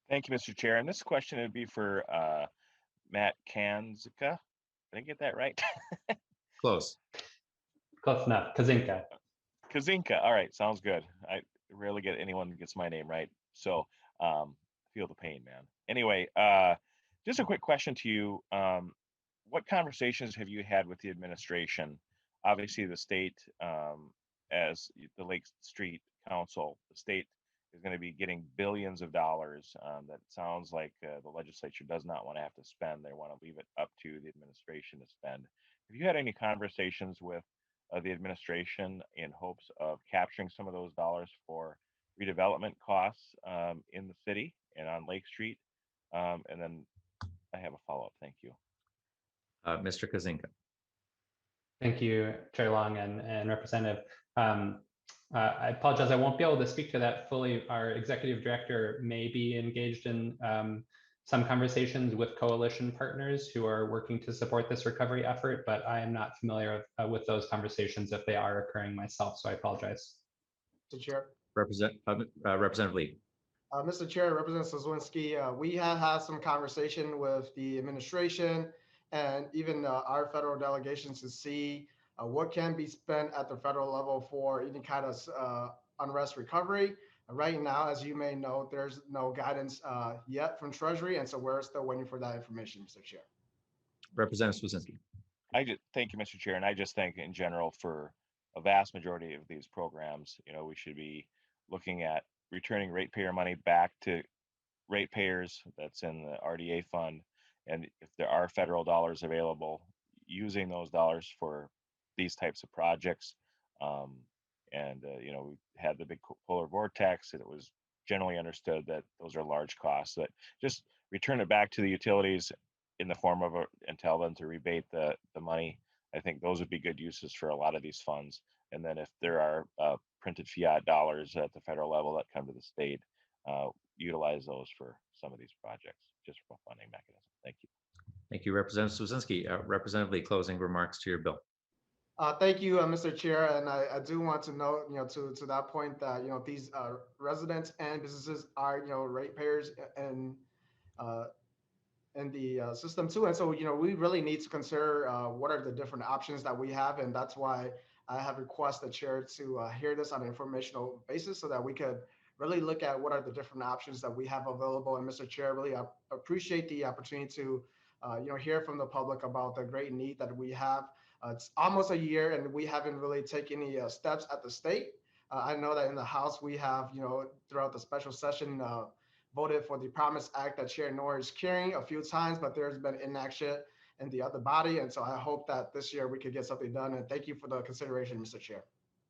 Thank you, Mr. Chair. And this question would be for Matt Kanzika. Did I get that right? Close. Close enough. Kazinka. Kazinka. All right, sounds good. I rarely get anyone who gets my name right, so feel the pain, man. Anyway, just a quick question to you. What conversations have you had with the administration? Obviously, the state, as the Lake Street Council, the state is going to be getting billions of dollars that sounds like the legislature does not want to have to spend. They want to leave it up to the administration to spend. Have you had any conversations with the administration in hopes of capturing some of those dollars for redevelopment costs in the city and on Lake Street? And then I have a follow-up. Thank you. Mr. Kazinka. Thank you, Chair Long and Representative. I apologize, I won't be able to speak to that fully. Our executive director may be engaged in some conversations with coalition partners who are working to support this recovery effort, but I am not familiar with those conversations if they are occurring myself, so I apologize. Mr. Chair. Representative Lee. Mr. Chair, Representative Swedzinski, we have had some conversation with the administration and even our federal delegations to see what can be spent at the federal level for any kind of unrest recovery. Right now, as you may know, there's no guidance yet from Treasury, and so we're still waiting for that information, Mr. Chair. Representative Swedzinski. Thank you, Mr. Chair, and I just think in general for a vast majority of these programs, we should be looking at returning ratepayer money back to ratepayers that's in the RDA fund, and if there are federal dollars available, using those dollars for these types of projects. We had the big polar vortex, and it was generally understood that those are large costs. That just return it back to the utilities in the form of and tell them to rebate the money. I think those would be good uses for a lot of these funds. And then if there are printed fiat dollars at the federal level that come to the state, utilize those for some of these projects, just from a funding mechanism. Thank you. Thank you, Representative Swedzinski. Representative Lee, closing remarks to your bill. Thank you, Mr. Chair, and I do want to note, to that point that, these residents and businesses are, ratepayers and in the system too. And so, we really need to consider what are the different options that we have. And that's why I have requested the chair to hear this on an informational basis so that we could really look at what are the different options that we have available. And Mr. Chair, really appreciate the opportunity to, hear from the public about the great need that we have. It's almost a year and we haven't really taken any steps at the state. I know that in the House, we have, throughout the special session, voted for the Promise Act that Chair Noor is carrying a few times, but there's been inaction in the other body. And so I hope that this year we could get something done. And thank you for the consideration, Mr. Chair.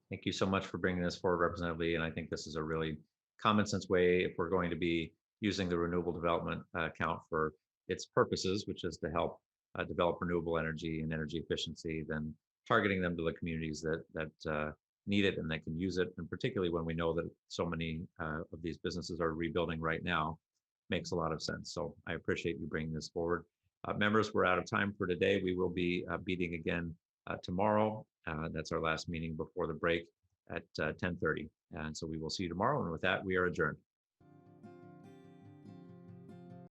Thank you so much for bringing this forward, Representative Lee. And I think this is a really common sense way if we're going to be using the renewable development account for its purposes, which is to help develop renewable energy and energy efficiency, then targeting them to the communities that need it and that can use it. And particularly when we know that so many of these businesses are rebuilding right now, makes a lot of sense. So I appreciate you bringing this forward. Members, we're out of time for today. We will be meeting again tomorrow. That's our last meeting before the break at 10:30. And so we will see you tomorrow. And with that, we are adjourned.